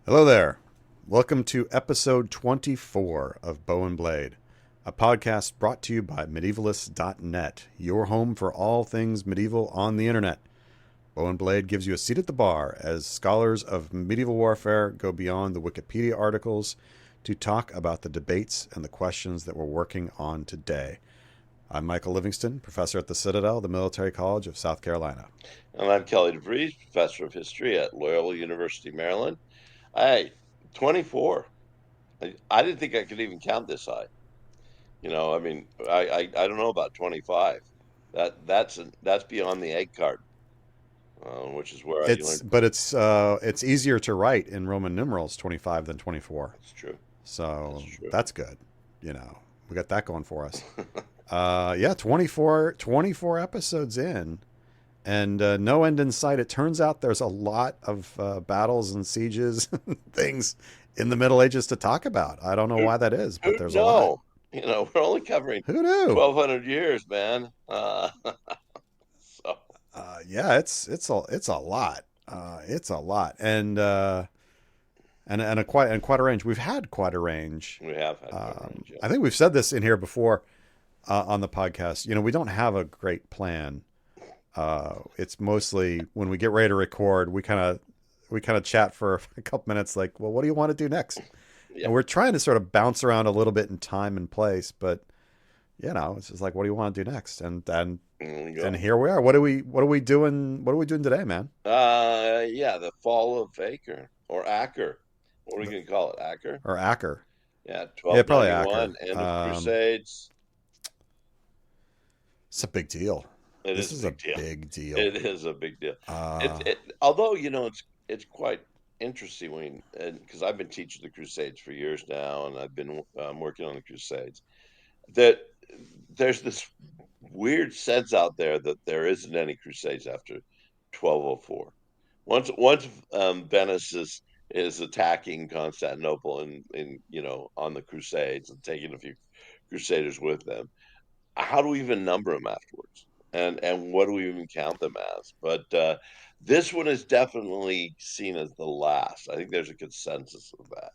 Hello there. Welcome to episode 24 of Bow and Blade, a podcast brought to you by medievalists.net, your home for all things medieval on the internet. Bow and Blade gives you a seat at the bar as scholars of medieval warfare go beyond the Wikipedia articles to talk about the debates and the questions that we're working on today. I'm Michael Livingston, professor at the Citadel, the Military College of South Carolina. And I'm Kelly DeVries, professor of history at Loyola University, Maryland. Hey, 24. I didn't think I could even count this high. I don't know about 25. That's beyond the egg card, which is where I learned. It's easier to write in Roman numerals 25 than 24. That's true. That's So true. that's good. We got that going for us. Yeah, 24 episodes in, and no end in sight. It turns out there's a lot of battles and sieges and things in the Middle Ages to talk about. I don't know Who why that is, but who'd there's a lot. know? We're only covering Who knew? 1,200 years, man. So Yeah, it's a lot. It's a lot, and quite a range. We've had quite a range. we have had quite a range, yeah. I think we've said this in here before on the podcast. We don't have a great plan. It's mostly when we get ready to record, we kind of chat for a couple minutes, like, well, what do you want to do next? Yeah. And we're trying to sort of bounce around a little bit in time and place, but it's just like, what do you want to do next? And There we go. and here we are. What are we doing today, man? Yeah, the fall of Acre or Acre. What are we going to call it? Acre? Or Acre? Yeah, Yeah, probably Acre. 1291, end of Crusades. It's a big deal. It This is a is a big deal. big deal. It is a big deal. Uh, Although it's quite interesting because I've been teaching the Crusades for years now, and I've been working on the Crusades. That there's this weird sense out there that there isn't any Crusades after 1204. Once Venice is attacking Constantinople and on the Crusades and taking a few Crusaders with them, how do we even number them afterwards? And what do we even count them as? But this one is definitely seen as the last. I think there's a consensus of that.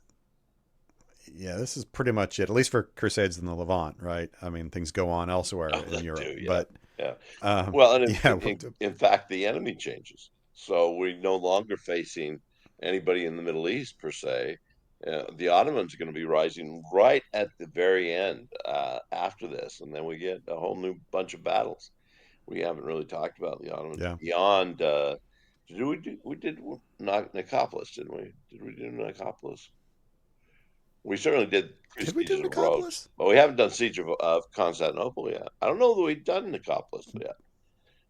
yeah, this is pretty much it, at least for Crusades in the Levant, right? I mean, things go on elsewhere Oh, in that Europe, too, yeah, but yeah. um, Well, and yeah, in fact, the enemy changes. So we're no longer facing anybody in the Middle East per se. The Ottomans are going to be rising right at the very end after this, and then we get a whole new bunch of battles. We haven't really talked about the Ottomans yeah. beyond. We did not Nicopolis, didn't we? Did we do Nicopolis? We certainly did three Did we do sieges of Rhodes, Nicopolis? but we haven't done Siege of Constantinople yet. I don't know that we've done Nicopolis yet.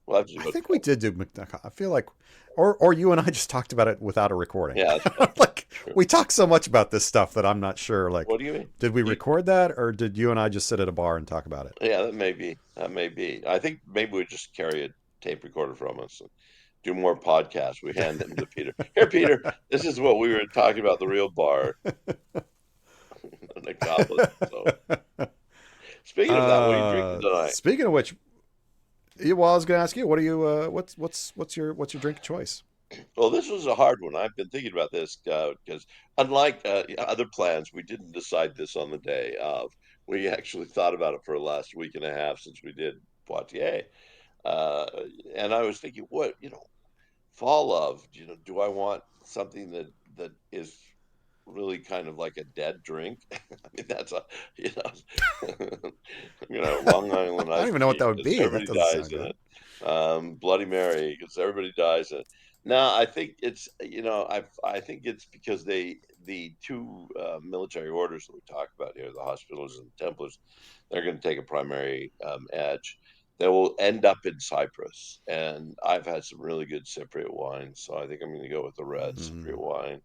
We'll have to I look think that we up. did do Nicopolis. I feel like, or you and I just talked about it without a recording. Yeah, that's probably Like true. we talk so much about this stuff that I'm not sure. Like, What do you mean? did we You, record that, or did you and I just sit at a bar and talk about it? yeah, that may be. That may be. I think maybe we just carry a tape recorder from us and do more podcasts. We hand them to Peter. Here, Peter, this is what we were talking about the real bar, Nicopolis. So, speaking of that, what are you drinking tonight? Speaking of which, well, I was going to ask you, what are you? What's your drink choice? Well, this was a hard one. I've been thinking about this because, unlike other plans, we didn't decide this on the day of. We actually thought about it for the last week and a half since we did Poitiers. Uh, and I was thinking, fall of, do I want something that is really kind of like a dead drink? I mean, that's you know, Long Island I don't iced even know what tea that would because be. That everybody doesn't dies sound in good. it. Bloody Mary because everybody dies in it. No, I think I think it's because the two military orders that we talk about here, the Hospitallers and the Templars, they're going to take a primary edge. They will end up in Cyprus, and I've had some really good Cypriot wine, so I think I'm going to go with the red Cypriot Mm. wine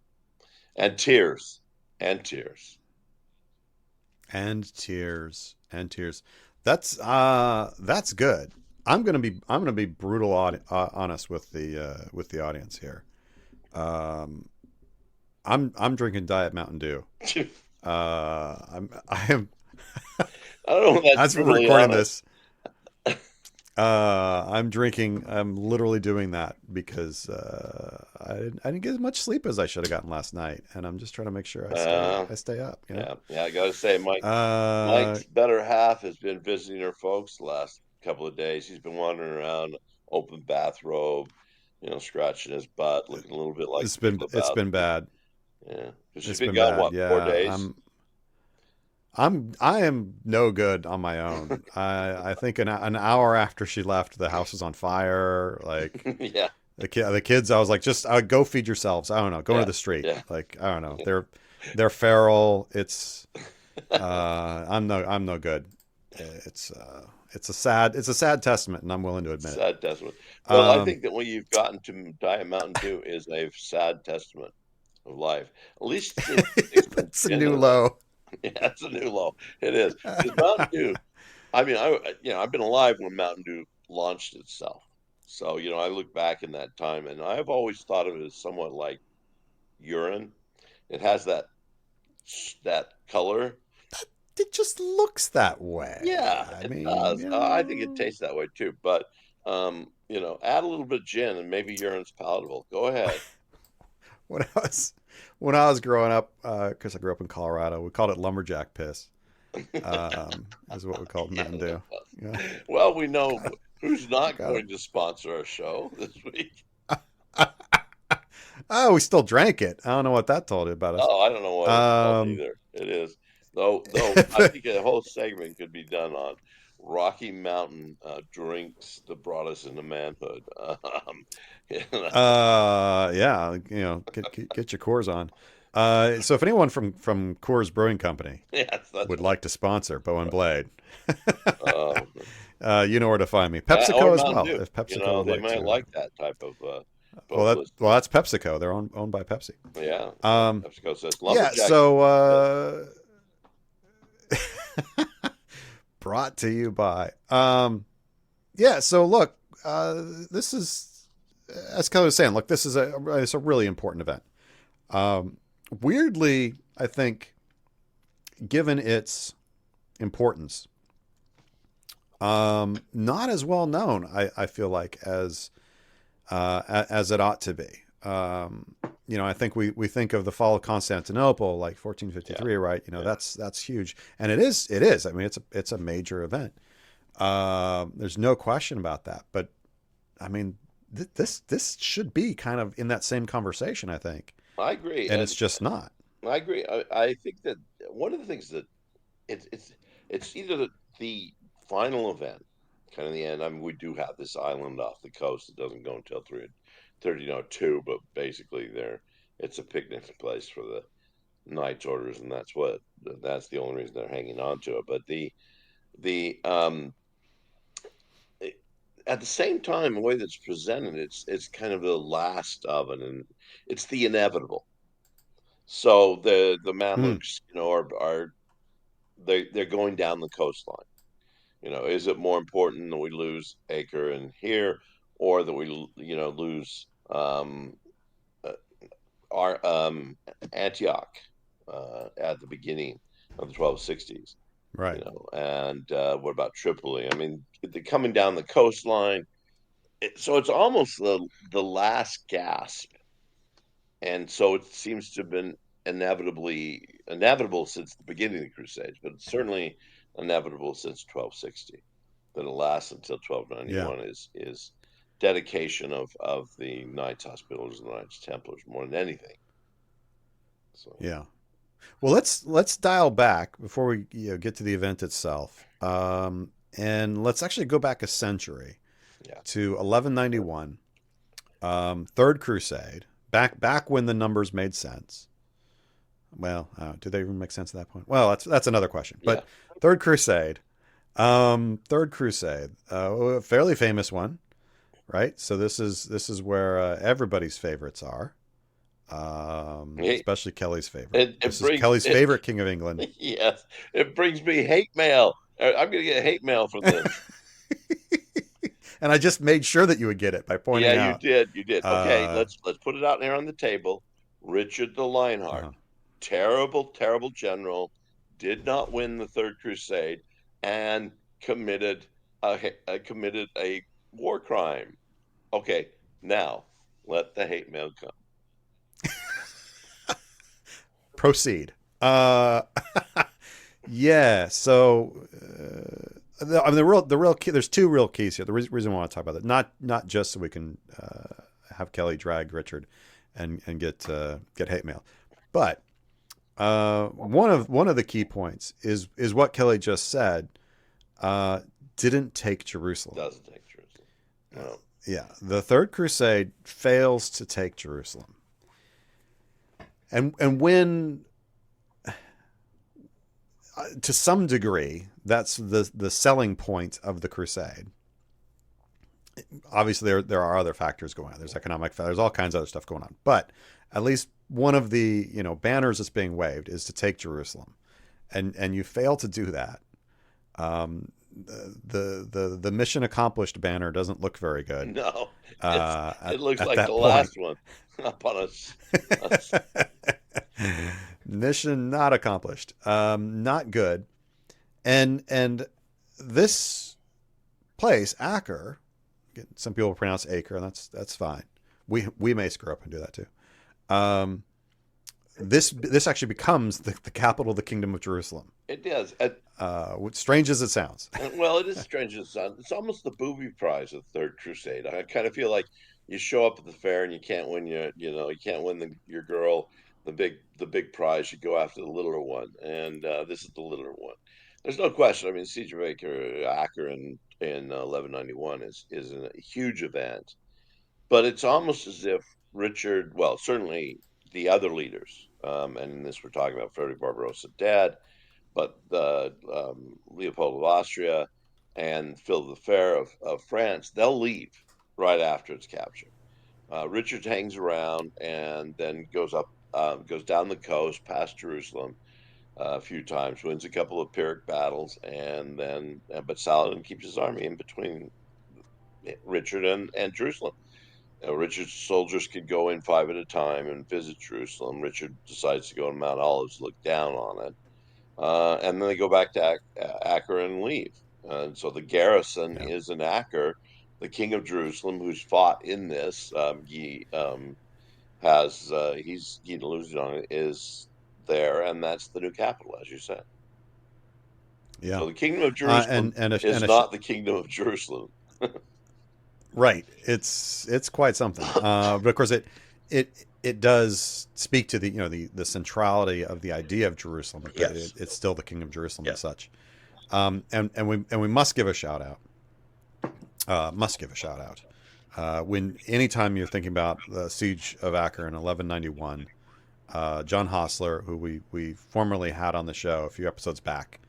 and tears and tears. And tears. That's good. I'm gonna be brutal honest with the audience here. Um, I'm drinking Diet Mountain Dew. I am I don't know if that's as we're brutally recording honest. this. I'm literally doing that because I didn't get as much sleep as I should have gotten last night, and I'm just trying to make sure Uh, I stay up. yeah, yeah. I got to say, Uh, Mike's better half has been visiting her folks the last couple of days. He's been wandering around, open bathrobe, scratching his butt, looking a little bit like the people it's about been him. bad. Yeah, because she's It's been been gone, bad. what, four Yeah, days? I am no good on my own. I think an hour after she left, the house was on fire. Like Yeah, the kids, I was like, just go feed yourselves. I don't know, go into yeah, the street. yeah. Like I don't know, they're feral. I'm no good. It's a sad testament, and I'm willing to admit it. Sad testament. Well, I Um, think that when you've gotten to Diet Mountain Dew is a sad testament of life. At least it takes some that's a gin new in it. low. Yeah, it's a new low. It is. Because Mountain Dew, I mean, I've been alive when Mountain Dew launched itself. So, I look back in that time and I've always thought of it as somewhat like urine. It has that color. It just looks that way. Yeah, I it mean, does. I think it tastes that way too. But add a little bit of gin and maybe urine's palatable. Go ahead. when I was when I was growing up, because I grew up in Colorado, we called it lumberjack piss. Is what we called Yeah. Mountain Dew. Yeah, Well, we know who's not got going to sponsor our show this week. it. Oh, we still drank it. I don't know what that told you about us. Oh, I don't know what it's called Um, either. It is. Though I think a whole segment could be done on Rocky Mountain drinks that brought us into manhood. You know, yeah, get your Coors on. So if anyone from Coors Brewing Company yes, that's would right. like to sponsor Bow and Blade, Uh, you know where to find me. or PepsiCo as Mountain well, Dew. if PepsiCo would They like might to. like that type of publicity. Well, that's PepsiCo. They're owned by Pepsi. Yeah. Um, PepsiCo says yeah. lumberjack. So brought to you by. Yeah. So look, this is as Kelly was saying. Look, this is it's a really important event. Weirdly, I think, given its importance, not as well known. I feel like as it ought to be. I think we think of the fall of Constantinople, like 1453, Yeah. right? Yeah. That's huge, and it is. I mean, it's a major event. There's no question about that. But I mean, this should be kind of in that same conversation, I think, I agree. and And it's just not. I agree. I think that one of the things that it's it's it's either the final event, kind of the end. I mean, we do have this island off the coast that doesn't go until 1302, but basically it's a picnic place for the Knights Orders, and that's the only reason they're hanging on to it. But the it- at the same time, the way that's presented, it's kind of the last of it, and it's the inevitable. So the Hmm. Mamluks, are they're going down the coastline. Is it more important that we lose Acre and here, or that we lose uh, our Antioch at the beginning of the 1260s? Right. And what about Tripoli? I mean, they're coming down the coastline, so it's almost the last gasp, and so it seems to have been inevitable since the beginning of the Crusades, but it's certainly inevitable since 1260 that it lasts until Yeah. 1291 is dedication of the Knights Hospitallers and the Knights Templars more than anything. So Yeah. Well, let's dial back before we get to the event itself, and let's actually go back a century yeah, to 1191, Third Crusade. Back when the numbers made sense. Well, do they even make sense at that point? Well, that's another question. yeah, But Third Crusade, a fairly famous one, right? So this is where everybody's favorites are, it, especially Kelly's favorite. it This is brings Kelly's it. favorite King of England. Yes, it brings me hate mail. I'm gonna get hate mail for this. And I just made sure that you would get it by Yeah, pointing out. you did. Okay, Uh, let's put it out there on the table. Richard the Lionheart, uh terrible, terrible general, did not win the Third Crusade, and committed committed a war crime. Okay, now Let the hate mail come. Proceed. Yeah. So, I mean, the real key. There's two real keys here. The reason I want to talk about that, not just so we can have Kelly drag Richard and get hate mail, but one of the key points is what Kelly just said. Didn't take Jerusalem. Doesn't take Jerusalem. No. Yeah, the Third Crusade fails to take Jerusalem, and when to some degree that's the selling point of the Crusade. Obviously, there are other factors going on. There's economic, there's all kinds of other stuff going on, but at least one of the banners that's being waved is to take Jerusalem, and you fail to do that. The mission accomplished banner doesn't look very good. No, it looks at like that the point. last one up on us. Mission not accomplished. Not good. And this place, Acre, some people pronounce Acre, and that's fine. We may screw up and do that too. This actually becomes the capital of the Kingdom of Jerusalem. It does. Strange as it sounds. Well, it is strange as it sounds. It's almost the booby prize of the Third Crusade. I kind of feel like you show up at the fair and you can't win you can't win your girl the big prize. You go after the littler one, and this is the littler one. There's no question. I mean, Siege of Acre in 1191 is a huge event, but it's almost as if Richard, well, certainly the other leaders, and in this we're talking about Frederick Barbarossa dead, but Leopold of Austria and Philip the Fair of France, they'll leave right after its capture. Richard hangs around and then goes down the coast past Jerusalem a few times, wins a couple of Pyrrhic battles, but Saladin keeps his army in between Richard and Jerusalem. Richard's soldiers could go in 5 at a time and visit Jerusalem. Richard decides to go to Mount Olives, look down on it. And then they go back to Acre and leave. And so the garrison is in Acre. The king of Jerusalem, who's fought in this, he's Guy on it, is there, and that's the new capital, as you said. Yeah. So the kingdom of Jerusalem is not the kingdom of Jerusalem. Right. It's quite something. But of course it does speak to the centrality of the idea of Jerusalem. Yes. It's still the Kingdom of Jerusalem and such. And we must give a shout out. When anytime you're thinking about the Siege of Acre in 1191, John Hostler, who we formerly had on the show a few episodes back,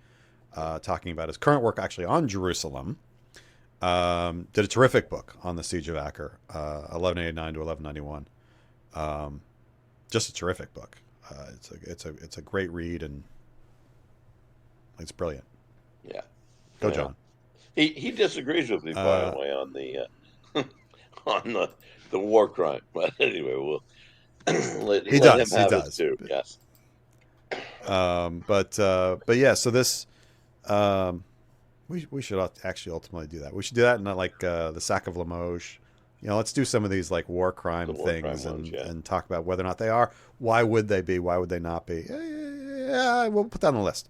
talking about his current work actually on Jerusalem, did a terrific book on the Siege of Acre, 1189 to 1191. Just a terrific book. It's a great read, and it's brilliant. Yeah. Go, John. He disagrees with me, by the way, on the on the war crime. But anyway, we'll let him have it too. Yes. But yeah. So this, we should actually ultimately do that. We should do that, and not like the sack of Limoges. Let's do some of these like war crime things and talk about whether or not they are. Why would they be? Why would they not be? Yeah, we'll put that on the list.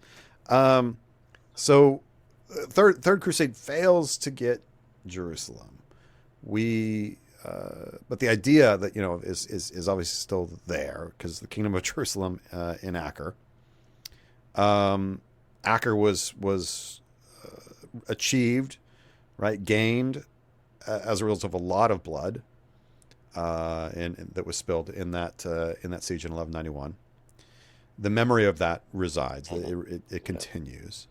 So Third Crusade fails to get Jerusalem. But the idea that is obviously still there, because the Kingdom of Jerusalem in Acre. Acre was achieved, right? Gained as a result of a lot of blood, that was spilled in that siege in 1191. The memory of that resides. It continues,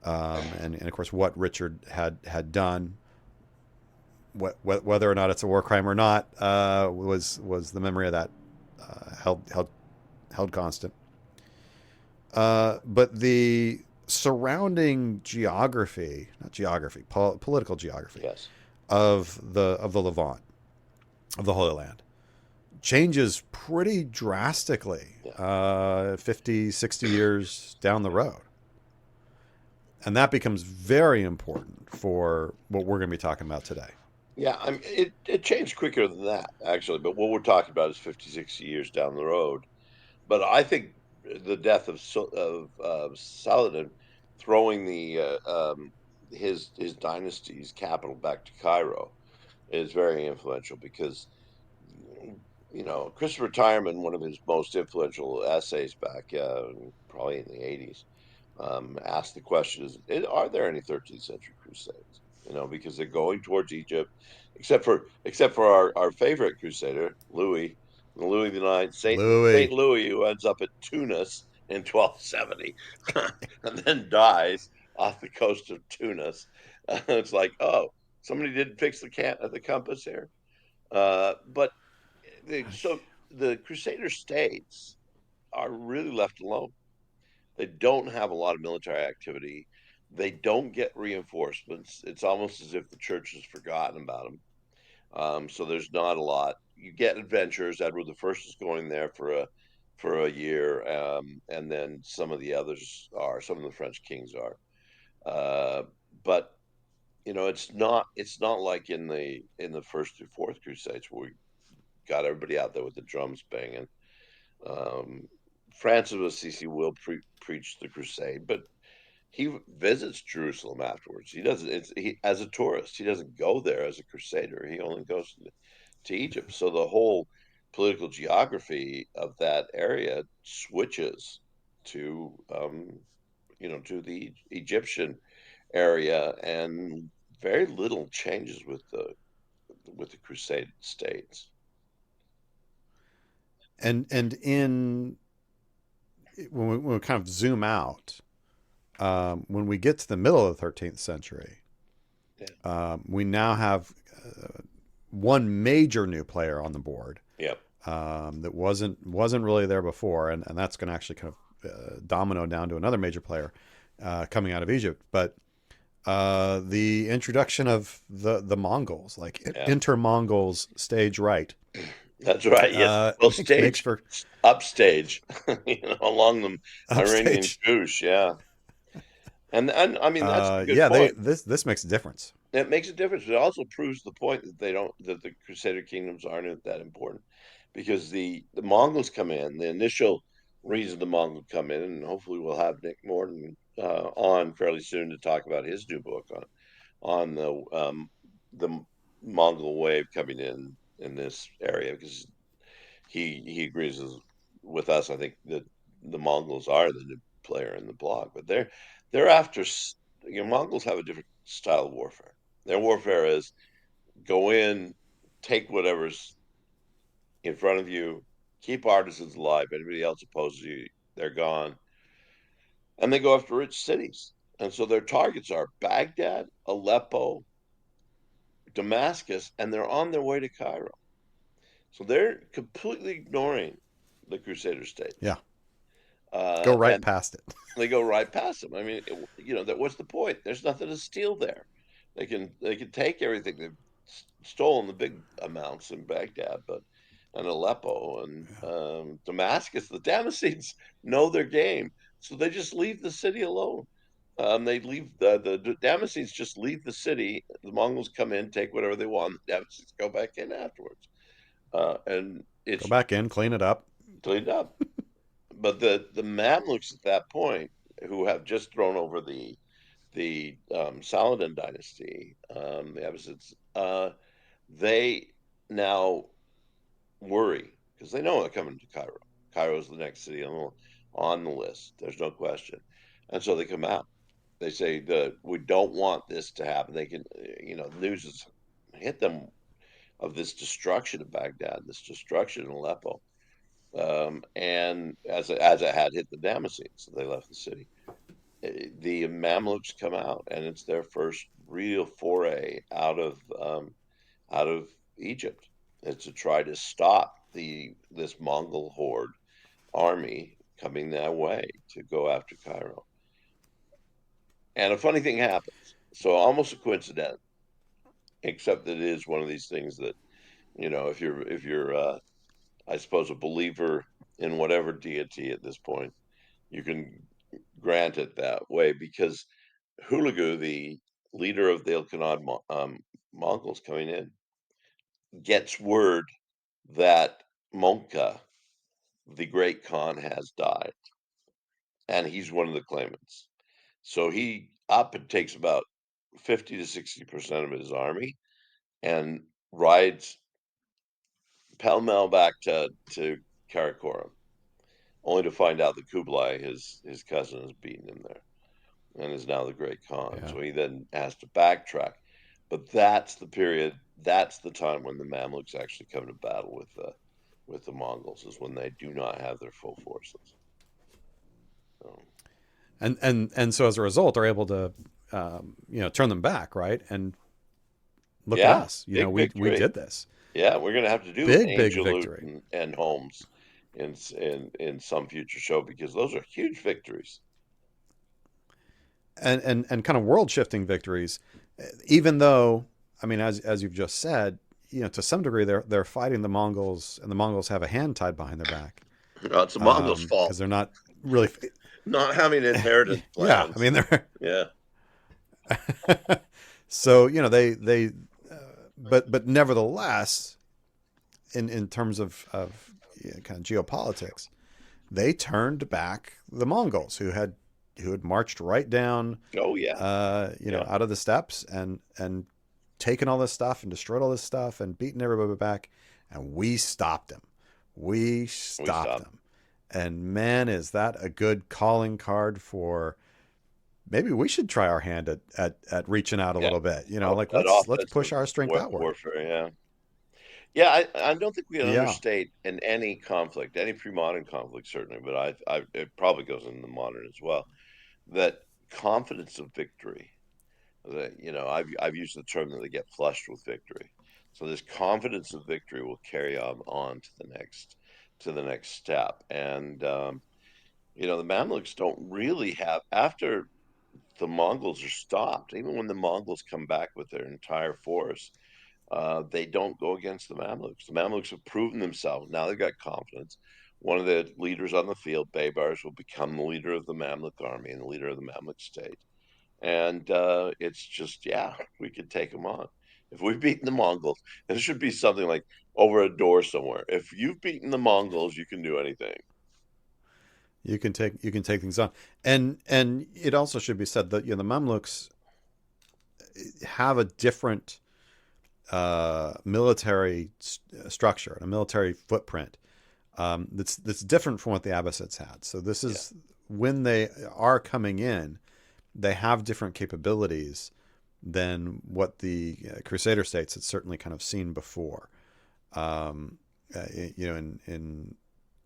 and of course, what Richard had done, whether or not it's a war crime or not, was the memory of that held constant. But the surrounding political geography, yes, of the Levant, of the Holy Land, changes pretty drastically 50, 60 years down the road. And that becomes very important for what we're going to be talking about today. Yeah, I mean, it changed quicker than that, actually. But what we're talking about is 50, 60 years down the road. But I think the death of Saladin, throwing the his dynasty's capital back to Cairo, is very influential because Christopher Tyerman, one of his most influential essays back probably in the 80s, asked the question: are there any 13th century crusades? Because they're going towards Egypt, except for our favorite crusader, Louis the Ninth, Saint Louis. Louis, who ends up at Tunis in 1270, and then dies off the coast of Tunis. It's like, oh, somebody didn't fix the compass here. But so the Crusader states are really left alone. They don't have a lot of military activity. They don't get reinforcements. It's almost as if the church has forgotten about them. So there's not a lot. You get adventurers. Edward the First is going there for a year, and then some of the others are. Some of the French kings are. But it's not like in the first through fourth crusades where we got everybody out there with the drums banging. Um, Francis of Assisi will preach the crusade, but he visits Jerusalem afterwards. He doesn't. As a tourist. He doesn't go there as a crusader. He only goes to Egypt. So the whole political geography of that area switches to to the Egyptian area, and very little changes with the Crusade states. And in when we kind of zoom out, when we get to the middle of the 13th century, Yeah. we now have one major new player on the board Yep. that wasn't really there before, and that's going to actually kind of domino down to another major player coming out of Egypt. But the introduction of the Mongols, like Yeah. inter-Mongols stage right, That's right. Yes. Well, makes stage, for upstage, along the Iranian upstage. Koosh. Yeah. And I mean, that's a good Yeah, they point. this makes a difference. It makes a difference. It also proves the point that the Crusader kingdoms aren't that important, because the Mongols come in. The initial reason the Mongols come in, and hopefully we'll have Nick Morton on fairly soon to talk about his new book on the Mongol wave coming in this area, because he agrees with us. I think that the Mongols are the new player in the bloc, but they're after. Mongols have a different style of warfare. Their warfare is go in, take whatever's in front of you, keep artisans alive. Anybody else opposes you, they're gone, and they go after rich cities. And so their targets are Baghdad, Aleppo, Damascus, and they're on their way to Cairo. So they're completely ignoring the Crusader states. Yeah, go right And past it. they go right past them. I mean, what's the point? There's nothing to steal there. They can take everything. They've stolen the big amounts in Baghdad, but and Aleppo and Damascus. The Damascenes know their game, so they just leave the city alone. They leave the Damascenes just leave the city. The Mongols come in, take whatever they want. The Damascenes go back in afterwards, and Go it's back in, clean it up. cleaned up. But the Mamluks at that point, who have just thrown over the Saladin dynasty, the Abbasids, they now worry because they know they're coming to Cairo. Cairo is the next city on the list. There's no question, and so they come out. They say that we don't want this to happen. They can, news has hit them of this destruction of Baghdad, this destruction in Aleppo, and as it had hit the Damascene, so they left the city. The Mamluks come out, and it's their first real foray out of Egypt. It's to try to stop this Mongol horde army coming that way to go after Cairo. And a funny thing happens. So almost a coincidence, except that it is one of these things that if you're I suppose a believer in whatever deity at this point, you can grant it that way, because Hulagu, leader of the Ilkhanid Mongols coming in, gets word that Monka, the great Khan, has died, and he's one of the claimants. So he up and takes about 50 to 60% of his army and rides pell-mell back to Karakorum, only to find out that Kublai, his cousin, has beaten him there and is now the great Khan. Yeah. So he then has to backtrack. But that's the period, that's the time when the Mamluks actually come to battle with the Mongols, is when they do not have their full forces. So, And so as a result, they're able to, turn them back, right? And look at yeah, us. big We victory. did this. Yeah, we're gonna have to do Big Angelut victory. and Holmes in some future show, because those are huge victories. And kind of world shifting victories, even though, I mean, as you've just said, to some degree they're fighting the Mongols, and the Mongols have a hand tied behind their back, It's the Mongols' fault, because they're not really. not having inheritance Yeah, I plans. mean they're. Yeah, So they but nevertheless, in terms of kind of geopolitics, they turned back the Mongols who had marched right down, oh yeah, yeah. out of the steppes and taken all this stuff and destroyed all this stuff and beaten everybody back, and we stopped them. We We stopped stopped. them. And man, is that a good calling card for maybe we should try our hand at reaching out a Yeah, little bit. oh, Like that let's push offensive our strength outward. warfare. Yeah, yeah. I don't think we can Yeah. understate in any conflict, any pre-modern conflict certainly, but it probably goes into the modern as well. That confidence of victory. I've used the term that they get flushed with victory. So this confidence of victory will carry on to the next step. And the Mamluks don't really have, after the Mongols are stopped, even when the Mongols come back with their entire force, they don't go against the Mamluks. The Mamluks have proven themselves. Now they've got confidence. One of the leaders on the field, Baybars, will become the leader of the Mamluk army and the leader of the Mamluk state. And it's just, yeah, we could take them on. If we've beaten the Mongols, it should be something like over a door somewhere. If you've beaten the Mongols, you can do anything. You can take things on, and it also should be said that the Mamluks have a different military structure and a military footprint, that's different from what the Abbasids had. So this Yeah, is when they are coming in, they have different capabilities than what the Crusader states had certainly kind of seen before. Um,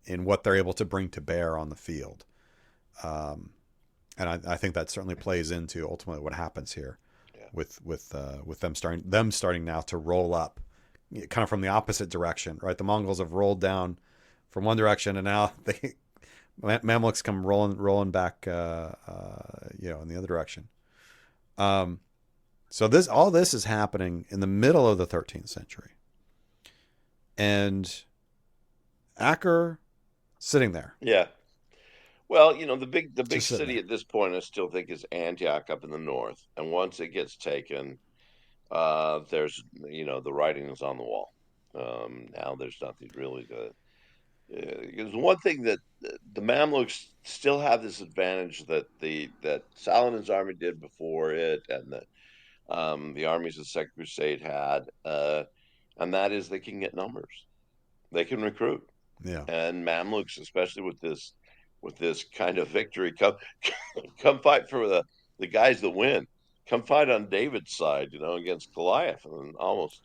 in what they're able to bring to bear on the field. Um, and I think that certainly plays into ultimately what happens here yeah. with them starting now to roll up, kind of from the opposite direction, right? The Mongols have rolled down from one direction, and now they Mamluks come rolling back, in the other direction. Um, so all this is happening in the middle of the 13th century, and Acre sitting there, Yeah. Well, the big just sitting city there. at this point, I still think, is Antioch up in the north. And once it gets taken, there's the writing is on the wall. Now there's nothing really to. Because one thing that the Mamluks still have this advantage that Saladin's army did before it, and that the armies of the Second Crusade had, and that is they can get numbers, they can recruit, Yeah, and Mamluks, especially with this kind of victory, come fight for the guys that win. Come fight on David's side, against Goliath, and almost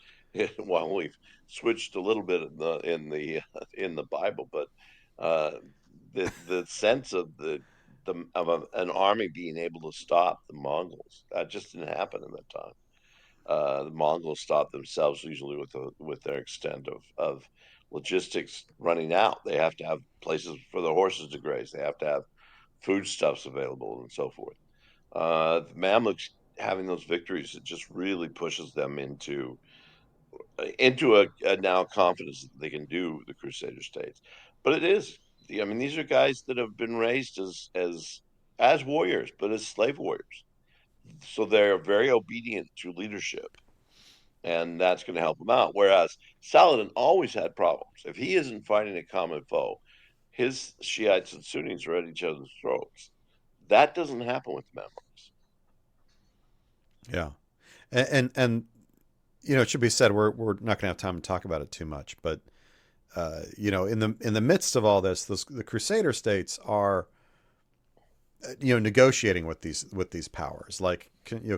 well, we've switched a little bit in the Bible, but uh, the sense of an army being able to stop the Mongols, that just didn't happen in that time. The Mongols stop themselves usually with their extent of logistics running out. They have to have places for the horses to graze. They have to have foodstuffs available and so forth. The Mamluks having those victories, it just really pushes them into a now confidence that they can do the Crusader states. But it is, I mean, these are guys that have been raised as warriors, but as slave warriors. So they're very obedient to leadership, and that's going to help them out. Whereas Saladin always had problems. If he isn't fighting a common foe, his Shiites and Sunnis are at each other's throats. That doesn't happen with the Mamluks. Yeah. And it should be said we're not going to have time to talk about it too much, but in the midst of all this, the Crusader states are negotiating with these powers, like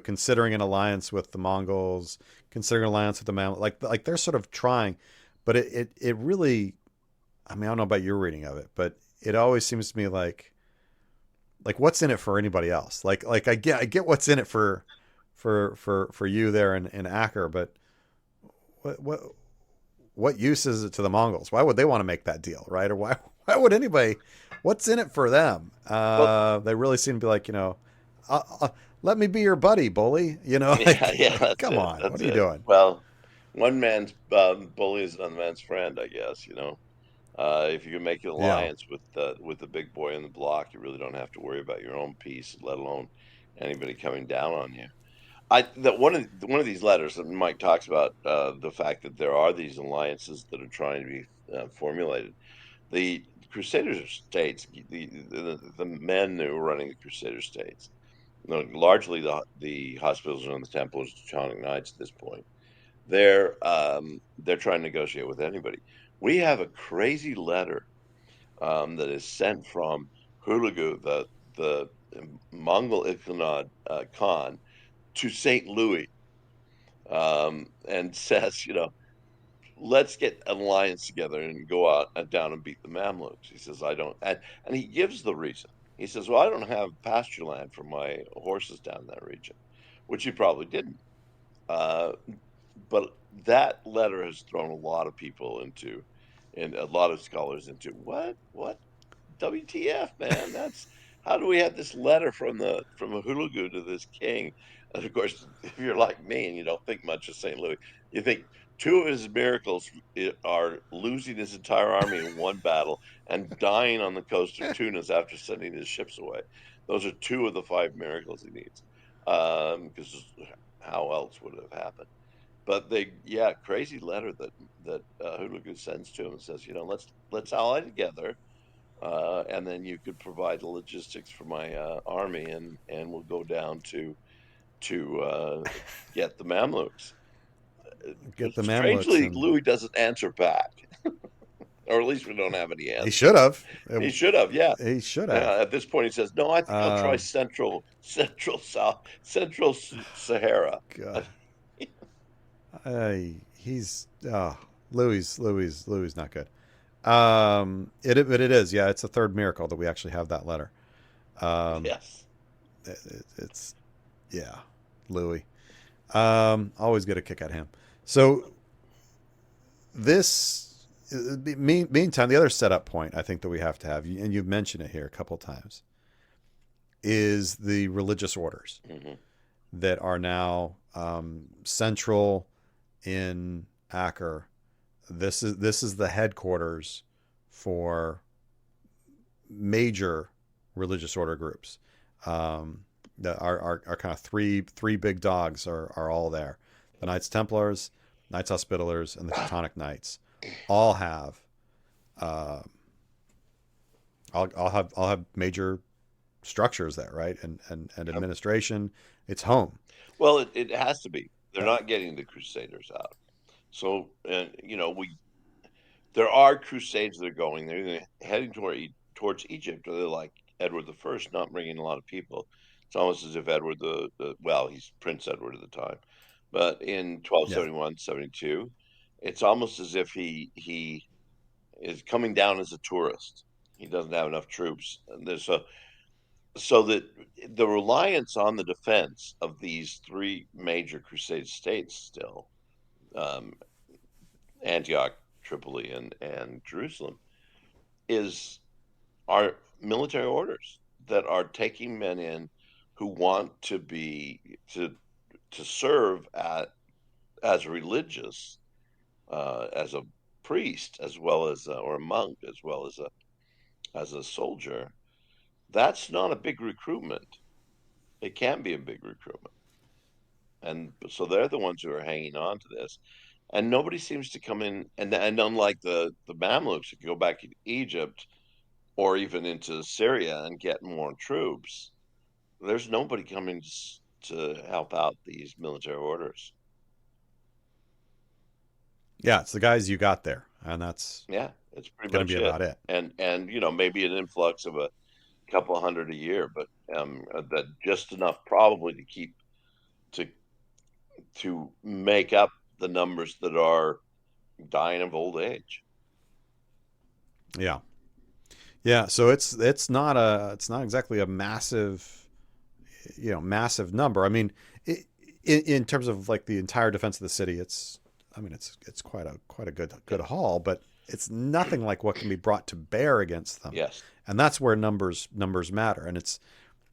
considering an alliance with the Mongols, considering an alliance with the like they're sort of trying, but it really, I mean, I don't know about your reading of it, but it always seems to me like what's in it for anybody else? Like I get what's in it for you there in Acre, but what what use is it to the Mongols? Why would they want to make that deal, right? Or why would anybody? What's in it for them? Well, They really seem to be like, let me be your buddy, bully. yeah, yeah, Like, that's come it. on, That's what are you it. doing? Well, one man's bully is another man's friend, I guess. If you can make an Yeah, alliance with the big boy in the block, you really don't have to worry about your own peace, let alone anybody coming down on you. One of these letters that Mike talks about the fact that there are these alliances that are trying to be formulated. The Crusader States, the men who are running the Crusader States, largely the hospitals and the Templars, Teutonic Knights at this point, they're trying to negotiate with anybody. We have a crazy letter that is sent from Hulagu, the Mongol Ilkhanate Khan, to St. Louis, and says, let's get an alliance together and go out and down and beat the Mamluks. He says, I don't, and he gives the reason. He says, well, I don't have pasture land for my horses down in that region, which he probably didn't. Uh, but that letter has thrown a lot of people into, and a lot of scholars into what WTF, man? That's how do we have this letter from a Hulagu to this king? And of course, if you're like me and you don't think much of St. Louis, you think two of his miracles are losing his entire army in one battle and dying on the coast of Tunis after sending his ships away. Those are two of the five miracles he needs, because how else would it have happened? But yeah, crazy letter that Hulagu sends to him and says, let's ally together, and then you could provide the logistics for my army, and we'll go down to get the Mamluks. get the Mamluks, Strangely, and Louis doesn't answer back, or at least we don't have any he answer. should have. He should have, yeah. He should have. At this point, he says, "No, I think I'll try Um, Central South, Central Sahara." God, he's Louis not good. But it is, yeah. It's a third miracle that we actually have that letter. Um, Yes. it's yeah, Louis. Always get a kick at him. So this, meantime, the other setup point I think that we have to have, and you've mentioned it here a couple times, is the religious orders Hmm. that are now central in Acre. This is the headquarters for major religious order groups. That are kind of three big dogs are all there. The Knights Templars, Knights Hospitallers, and the Teutonic Knights all have uh, I'll have major structures there, right? And Yep. administration. It's home. Well, it has to be. They're Uh, not getting the Crusaders out. So, we there are crusades that are going. They're heading towards Egypt. Or they're like Edward the First, not bringing a lot of people. It's almost as if Edward well, he's Prince Edward at the time, but in yeah. 1271, 72, it's almost as if he is coming down as a tourist. He doesn't have enough troops. And so that the reliance on the defense of these three major Crusade states still, um, Antioch, Tripoli, and Jerusalem, is our military orders that are taking men in who want to serve as religious, as a priest, as well as or a monk, as well as a soldier. That's not a big recruitment. It can be a big recruitment. And so they're the ones who are hanging on to this. And nobody seems to come in. And unlike the Mamluks who go back to Egypt or even into Syria and get more troops, there's nobody coming to help out these military orders. Yeah, it's the guys you got there, and that's Yeah, it's pretty going to much be it. about it. And maybe an influx of a couple hundred a year, but that just enough probably to keep to to make up the numbers that are dying of old age. Yeah, yeah. So it's not exactly a massive, massive number. I mean, in terms of like the entire defense of the city, it's quite a good haul, but it's nothing like what can be brought to bear against them. Yes. And that's where numbers matter. And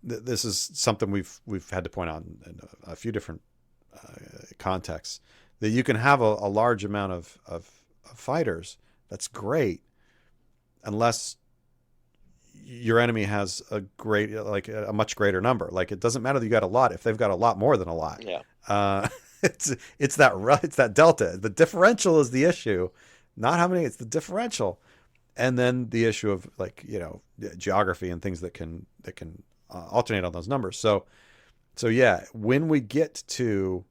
this is something we've had to point out in a few different contexts, that you can have a large amount of fighters. That's great, unless your enemy has a much greater number. Like, it doesn't matter that you got a lot if they've got a lot more than a lot. Yeah. It's that delta. The differential is the issue, not how many. It's the differential, and then the issue of geography and things that can alternate on those numbers. So yeah, when we get to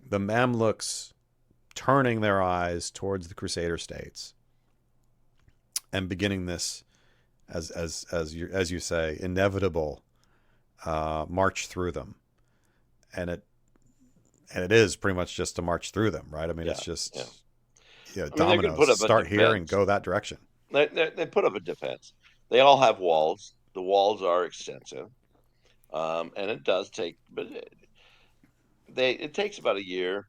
the Mamluks turning their eyes towards the Crusader States and beginning this, as you say, inevitable march through them, and it is pretty much just a march through them, right? I mean, it's just dominoes. Start here and go that direction. They put up a defense. They all have walls. The walls are extensive, and it does take, but it takes about a year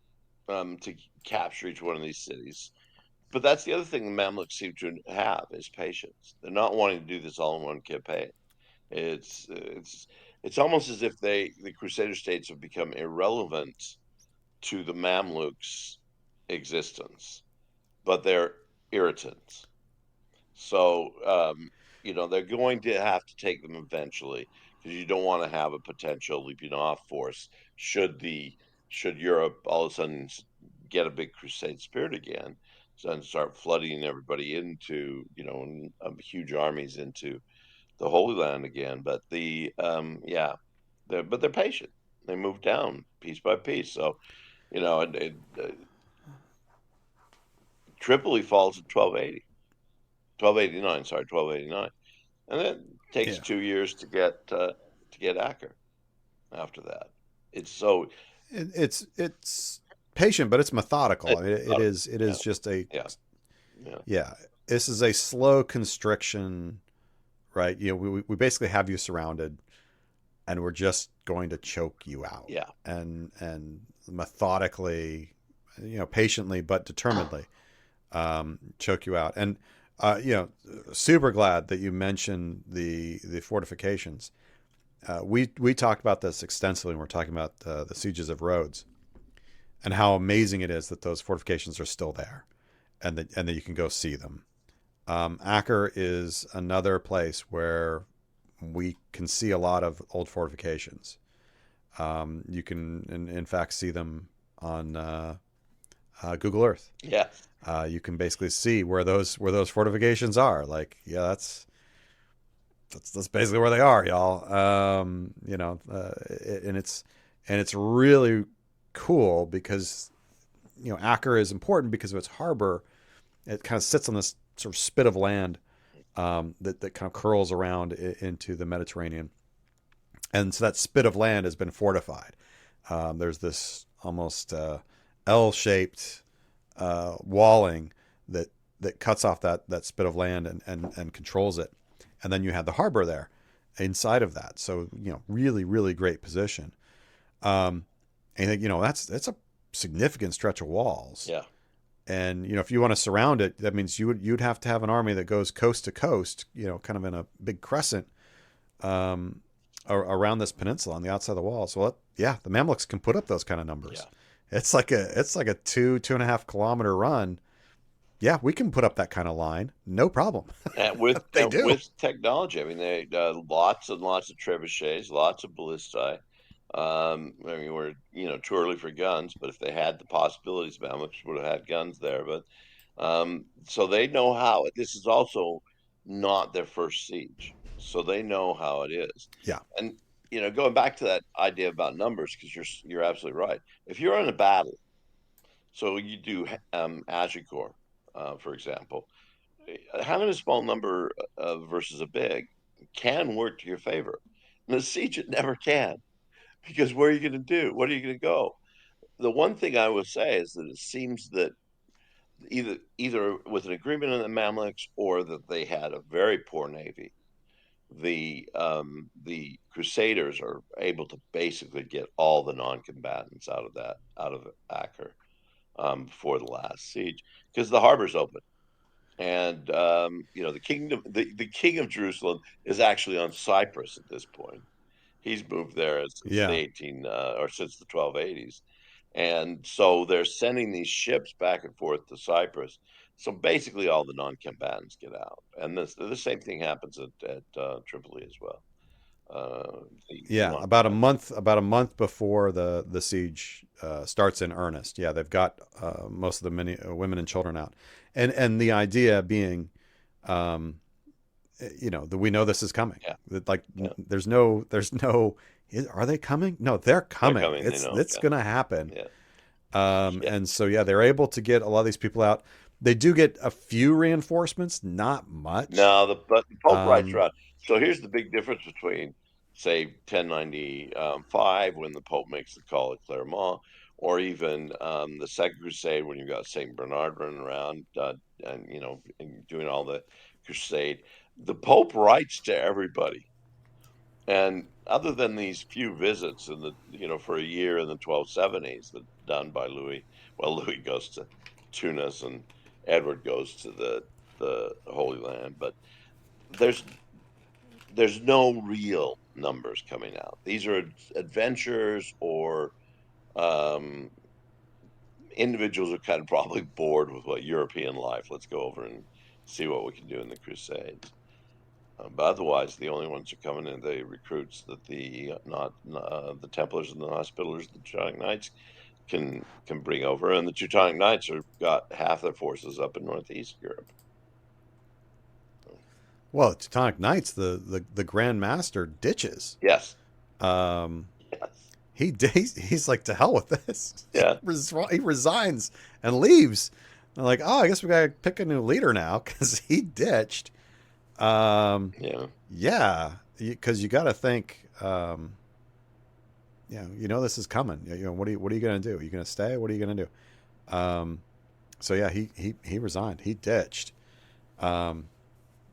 to capture each one of these cities. But that's the other thing the Mamluks seem to have is patience. They're not wanting to do this all in one campaign. It's almost as if the Crusader states have become irrelevant to the Mamluks' existence, but they're irritants. So they're going to have to take them eventually, because you don't want to have a potential leaping off force should Europe all of a sudden get a big crusade spirit again, and start flooding everybody into huge armies into the Holy Land again. But they're patient. They move down piece by piece. So Tripoli falls in 1289, and then it takes 2 years to get Acre. After that, it's patient, but it's methodical. It is just a This is a slow constriction, right? We basically have you surrounded, and we're just going to choke you out. Yeah, and methodically, patiently but determinedly, choke you out. And super glad that you mentioned the fortifications. We talked about this extensively when we're talking about the sieges of Rhodes, and how amazing it is that those fortifications are still there, and that you can go see them. Acre is another place where we can see a lot of old fortifications. You can, in fact, see them on Google Earth. Yeah. You can basically see where those fortifications are. Like, yeah, that's basically where they are, y'all. And it's really cool because Acre is important because of its harbor. It kind of sits on this sort of spit of land that kind of curls around into the Mediterranean, and so that spit of land has been fortified. There's this almost L-shaped walling that cuts off that spit of land and controls it. And then you have the harbor there inside of that. So, really, really great position. And that's a significant stretch of walls. Yeah. And, if you want to surround it, that means you'd have to have an army that goes coast to coast, kind of in a big crescent around this peninsula on the outside of the wall. So, the Mamluks can put up those kind of numbers. Yeah. It's like a 2.5 kilometer run. Yeah, we can put up that kind of line, no problem. And with technology, I mean, they lots and lots of trebuchets, lots of ballistae, I mean, we're too early for guns, but if they had the possibilities, Mamluks would have had guns there. But so they know how. This is also not their first siege, so they know how it is. Yeah. And going back to that idea about numbers, because you're absolutely right. If you're in a battle, so you do Agincourt, for example, having a small number versus a big can work to your favor. In a siege, it never can, because where are you going to do? What are you going to go? The one thing I will say is that it seems that either with an agreement in the Mamluks or that they had a very poor navy, the Crusaders are able to basically get all the non-combatants out of Acre before the last siege, because the harbor's open. And the king of Jerusalem is actually on Cyprus at this point. He's moved there since the Yeah. 18 or since the 1280s, and so they're sending these ships back and forth to Cyprus. So basically, all the non-combatants get out, and the same thing happens at Tripoli as well. The Yeah, non-combatants. about a month before the siege starts in earnest. Yeah, they've got most of the many women and children out, and the idea being, um, that we know this is coming. Yeah, That like yeah, there's no are they coming? No, they're they're coming. coming. They know. It's Yeah, gonna happen. yeah, yeah. And so yeah, they're able to get a lot of these people out. They do get a few reinforcements, not much. No, but the Pope writes Um, around. So here's the big difference between, say, 1095 when the Pope makes the call at Clermont, or even the Second Crusade when you got Saint Bernard running around and and doing all the crusade. The Pope writes to everybody, and other than these few visits in the for a year in the 1270s that done by Louis, well, Louis goes to Tunis and Edward goes to the Holy Land, but there's there's no real numbers coming out. These are adventures or um, individuals are kind of probably bored with what European life. Let's go over and see what we can do in the Crusades. But otherwise, the only ones who are coming in the recruits that the not the Templars and the Hospitallers, the Teutonic Knights can bring over, and the Teutonic Knights are got half their forces up in Northeast Europe. well, Teutonic Knights, the Grand Master ditches. Yes, Um, yes, he's like, to hell with this. yeah, He resigns and leaves. They're like, oh, I guess we gotta pick a new leader now because he ditched. Um, yeah. yeah, because you got to think. This is coming. What are you gonna do? Are you gonna stay? What are you gonna do? So yeah, he resigned. He ditched. Um,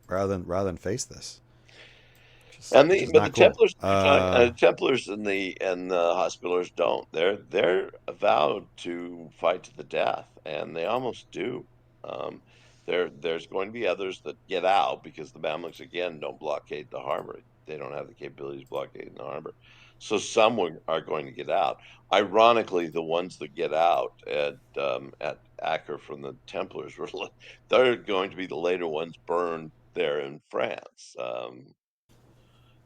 rather than face this, And which the is but the not cool. Templars and the Hospitallers don't. They're vowed to fight to the death, and they almost do. Um, there's going to be others that get out because the Mamluks again don't blockade the harbor. They don't have the capabilities of blockading the harbor. So some are going to get out. Ironically, the ones that get out at Acre from the Templars they're going to be the later ones burned there in France.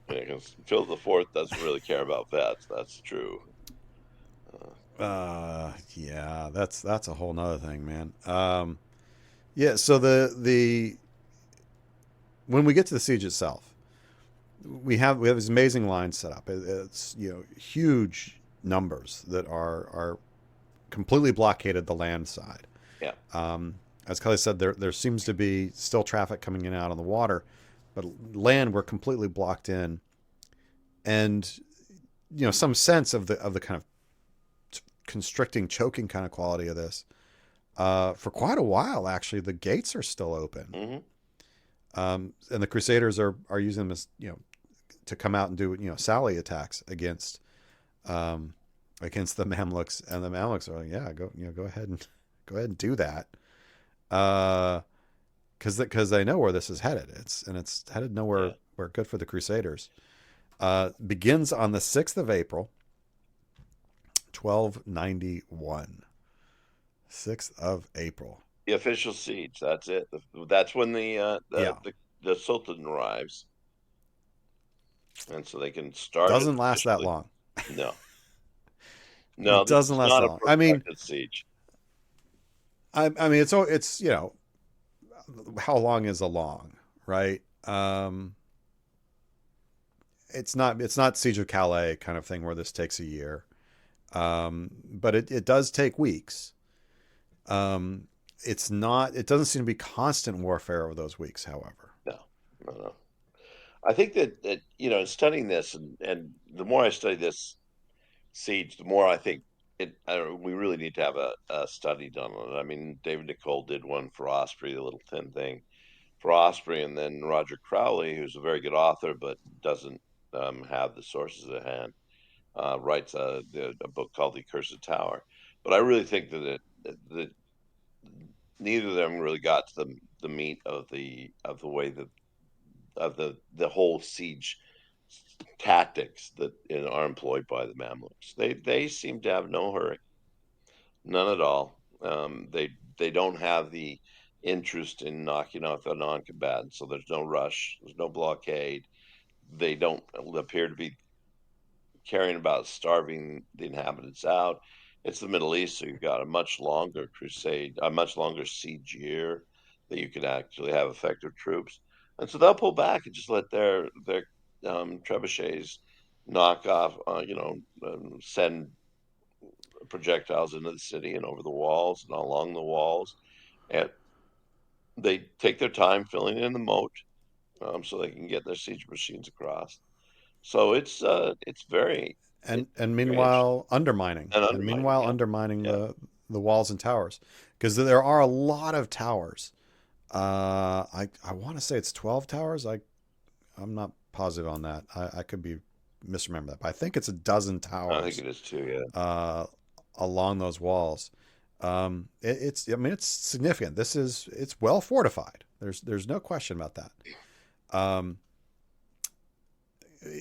Yeah, 'cause Philip the Fourth doesn't really care about vets. That's true. Uh, Yeah, that's a whole nother thing, man. Yeah, so the when we get to the siege itself, we have this amazing line set up. It's huge numbers that are completely blockaded the land side. yeah, As Kelly said, there seems to be still traffic coming in and out on the water, but land we're completely blocked in, and some sense of the kind of constricting, choking kind of quality of this. For quite a while, actually, the gates are still open, hmm and the Crusaders are using them as to come out and do sally attacks um, against the Mamluks, and the Mamluks are like, yeah, go ahead and do that, because they know where this is headed. It's headed nowhere yeah. where good for the Crusaders. Begins on the 6th of April, 1291. 6th of April. The official siege. That's it. That's when Yeah. the Sultan arrives, and so they can start it Doesn't last that officially. long. No. No, It this doesn't is last not a long. I mean, protracted siege. I mean, it's how long is a long, right? It's not Siege of Calais kind of thing where this takes a year, but it does take weeks. Um, it's not. It doesn't seem to be constant warfare over those weeks, however. No, no, no. I think that studying this and the more I study this siege, the more I think we really need to have a study done on it. I mean, David Nicole did one for Osprey, the little thin thing for Osprey, and then Roger Crowley, who's a very good author but doesn't have the sources at hand, writes a book called The Accursed Tower. But I really think that neither of them really got to the meat of the way that of the whole siege tactics that are employed by the Mamluks. They seem to have no hurry, none at all. They don't have the interest in knocking out the non-combatants, so there's no rush, there's no blockade. They don't appear to be caring about starving the inhabitants out. It's the Middle East, so you've got a much longer crusade, a much longer siege year that you could actually have effective troops, and so they'll pull back and just let their trebuchets knock off, send projectiles into the city and over the walls and along the walls, and they take their time filling in the moat, so they can get their siege machines across. So it's very and it's and very interesting meanwhile undermining and and undermining. meanwhile Yeah, undermining yeah. the walls and towers, because there are a lot of towers. I want to say it's 12 towers. I'm not positive on that. I could be misremember that, but I think it's a dozen I think towers it is too. Yeah. uh, along those walls. It's I mean it's significant. It's well fortified. There's no question about that. Um,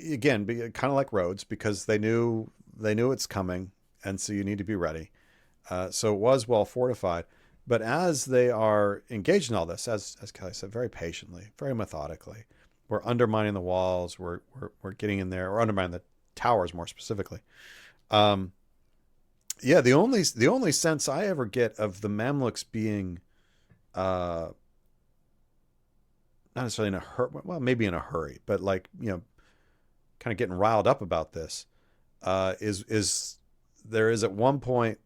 Again, kind of like roads, because they knew it's coming, and so you need to be ready. So it was well fortified. But as they are engaged in all this, as Kelly said, very patiently, very methodically, we're undermining the walls. We're getting in there. We're undermining the towers more specifically. Um, yeah, the only sense I ever get of the Mamluks being uh, not necessarily in a hurry, well, maybe in a hurry, but like kind of getting riled up about this, is there is at one point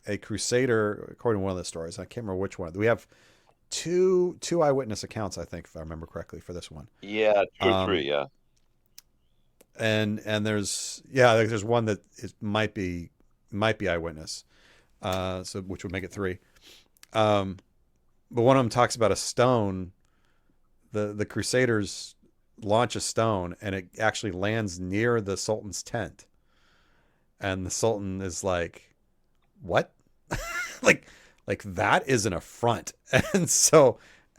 a Crusader, according to one of the stories. I can't remember which one. We have two eyewitness accounts, I think, if I remember correctly, for this one. Yeah, two or three. Um, Yeah. and there's one that might be eyewitness, so which would make it three. Um, but one of them talks about a stone. The Crusaders launch a stone, and it actually lands near the Sultan's tent, and the Sultan is like, "What?" like like that is an affront.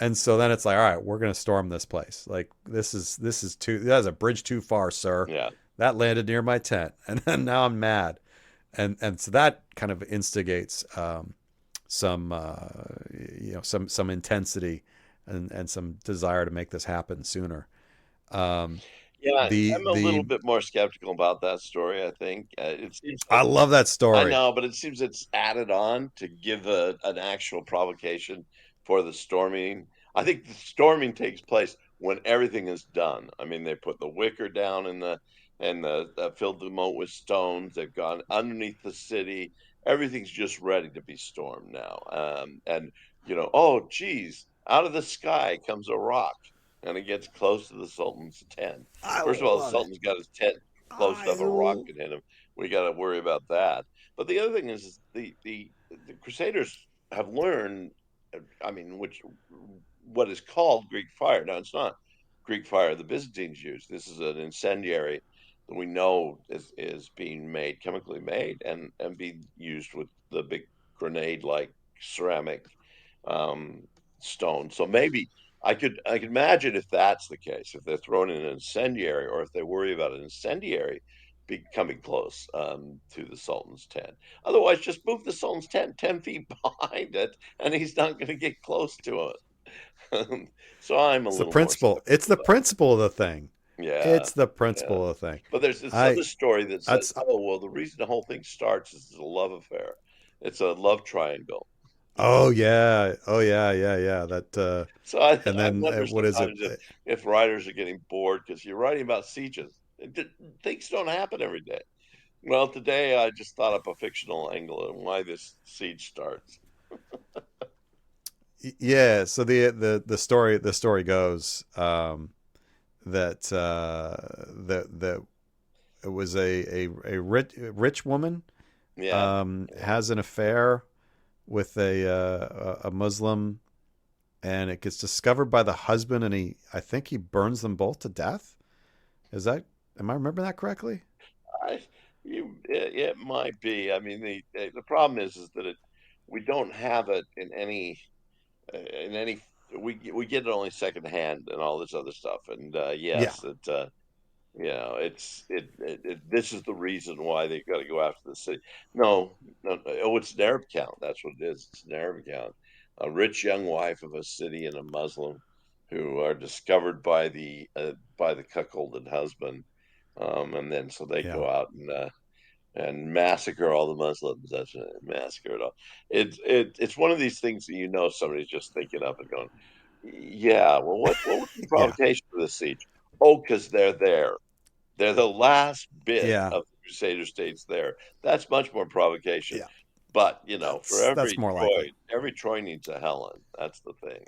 And so then it's like, all right, we're gonna storm this place. Like this is too that is a bridge too far, sir. Yeah. That landed near my tent, and then now I'm mad. And so that kind of instigates some some intensity and some desire to make this happen sooner. um Yeah, the I'm a little the bit more skeptical about that story, I think. It seems I like love that I story. know, but it seems it's added on to give an actual provocation for the storming. I think the storming takes place when everything is done. I mean, they put the wicker down in the and filled the moat with stones. They've gone underneath the city. Everything's just ready to be stormed now. And oh geez, out of the sky comes a rock, and it gets close to the Sultan's tent. I First of all, the love it. Sultan's got his tent close I enough, a rock could hit him. We got to worry about that. But the other thing is the Crusaders have learned, I mean, which what is called Greek fire. Now it's not Greek fire the Byzantines used. This is an incendiary that we know is being made, chemically made, and being used with the big grenade like ceramic um, stone. So maybe I could imagine if that's the case, if they're throwing in an incendiary, or if they worry about an incendiary coming close to the Sultan's tent. Otherwise, just move the Sultan's tent 10 feet behind it, and he's not going to get close to it. So I'm a It's the little more principle. It's skeptical the of that. principle of the thing. Yeah, It's the yeah. principle of the thing. But there's this I other story that says, that's oh, well, the reason the whole thing starts is a love affair. It's a love triangle. oh yeah, oh yeah, yeah, yeah. That So I, and I then wonder what is it? sometimes if writers are getting bored because you're writing about sieges. Things don't happen every day. Well, today I just thought up a fictional angle on why this siege starts. Yeah. So the story goes that that it was a rich woman Yeah, yeah. has an affair with a Muslim, and it gets discovered by the husband, and I think he burns them both to death. Is that am I remembering that correctly? I, it might be. I mean, the problem is that we don't have it in any we get it only secondhand and all this other stuff. And Yeah, yes, this is the reason why they got to go after the city. No, no, no, oh, it's an Arab count. That's what it is. It's an Arab count. A rich young wife of a city and a Muslim who are discovered by the cuckolded husband, and then so they yeah, go out and massacre all the Muslims. That's it, massacre it all. It's one of these things that somebody's just thinking up and going, yeah. Well, what was the yeah, provocation for this siege? Oh, because they're there. They're the last bit yeah, of the Crusader States there. That's much more provocation. yeah. But for That's more likely. Every Troy needs a Helen. That's the thing.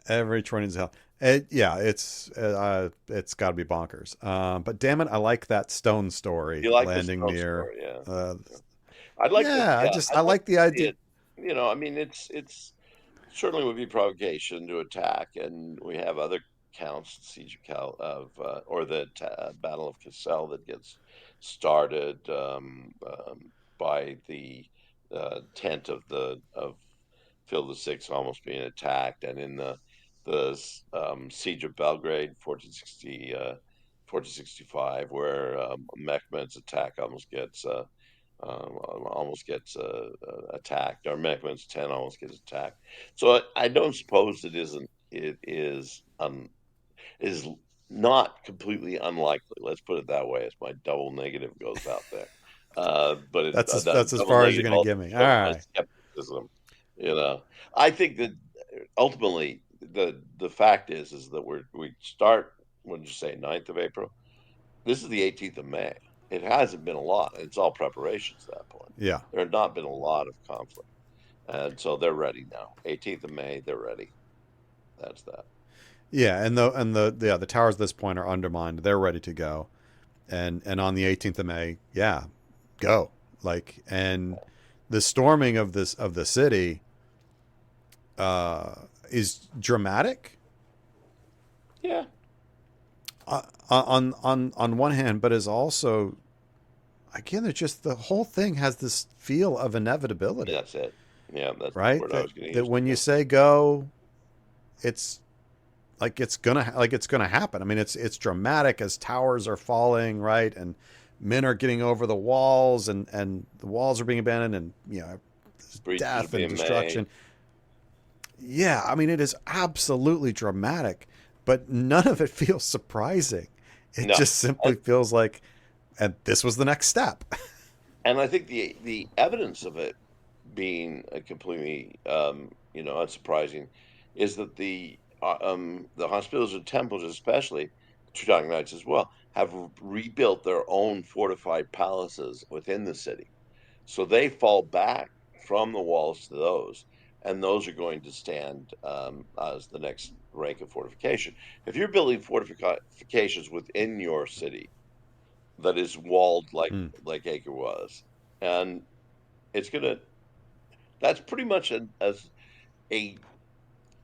Every training's hell. Yeah, it's got to be bonkers. But damn it, I like that stone story You like the landing Stone near. story, yeah. Uh, I'd like to, yeah, yeah, I I'd like like to the see idea. it. I mean, it's certainly would be provocation to attack, and we have other counts, Siege of or the Battle of Cassel that gets started by the tent of Phil the Sixth almost being attacked, and in the Siege of Belgrade, 1465, where Mehmed's attack almost gets attacked, or Mehmed's 10 almost gets attacked. So I don't suppose it is not completely unlikely. Let's put it that way, as my double negative goes out there. But that That's as double far as you're negative gonna also give me. All shows my right. skepticism. You know, I think that ultimately the fact is that we start. What did you say? 9th of April. This is the 18th of May. It hasn't been a lot. It's all preparations at that point. Yeah. There have not been a lot of conflict. And so they're ready now. 18th of May, they're ready. That's that. Yeah, and the towers at this point are undermined. They're ready to go, and on the 18th of May, yeah, go and the storming of the city uh, is dramatic Yeah, on one hand, but is also again, it's just the whole thing has this feel of inevitability, that's it. Yeah, that's the right? word I was going to That use when you too. say go, it's it's gonna happen. I mean, it's dramatic as towers are falling, right, and men are getting over the walls, and the walls are being abandoned, and there's Breaches are death and being made. destruction. Yeah, I mean, it is absolutely dramatic, but none of it feels surprising. It No, just simply feels like, and this was the next step. and I think the evidence of it being completely, unsurprising, is that the hospitals and temples, especially Teutonic Knights as well, have rebuilt their own fortified palaces within the city. So they fall back from the walls to those, and those are going to stand as the next rank of fortification. If you're building fortifications within your city that is walled Hmm. like Acre was, and it's gonna that's pretty much a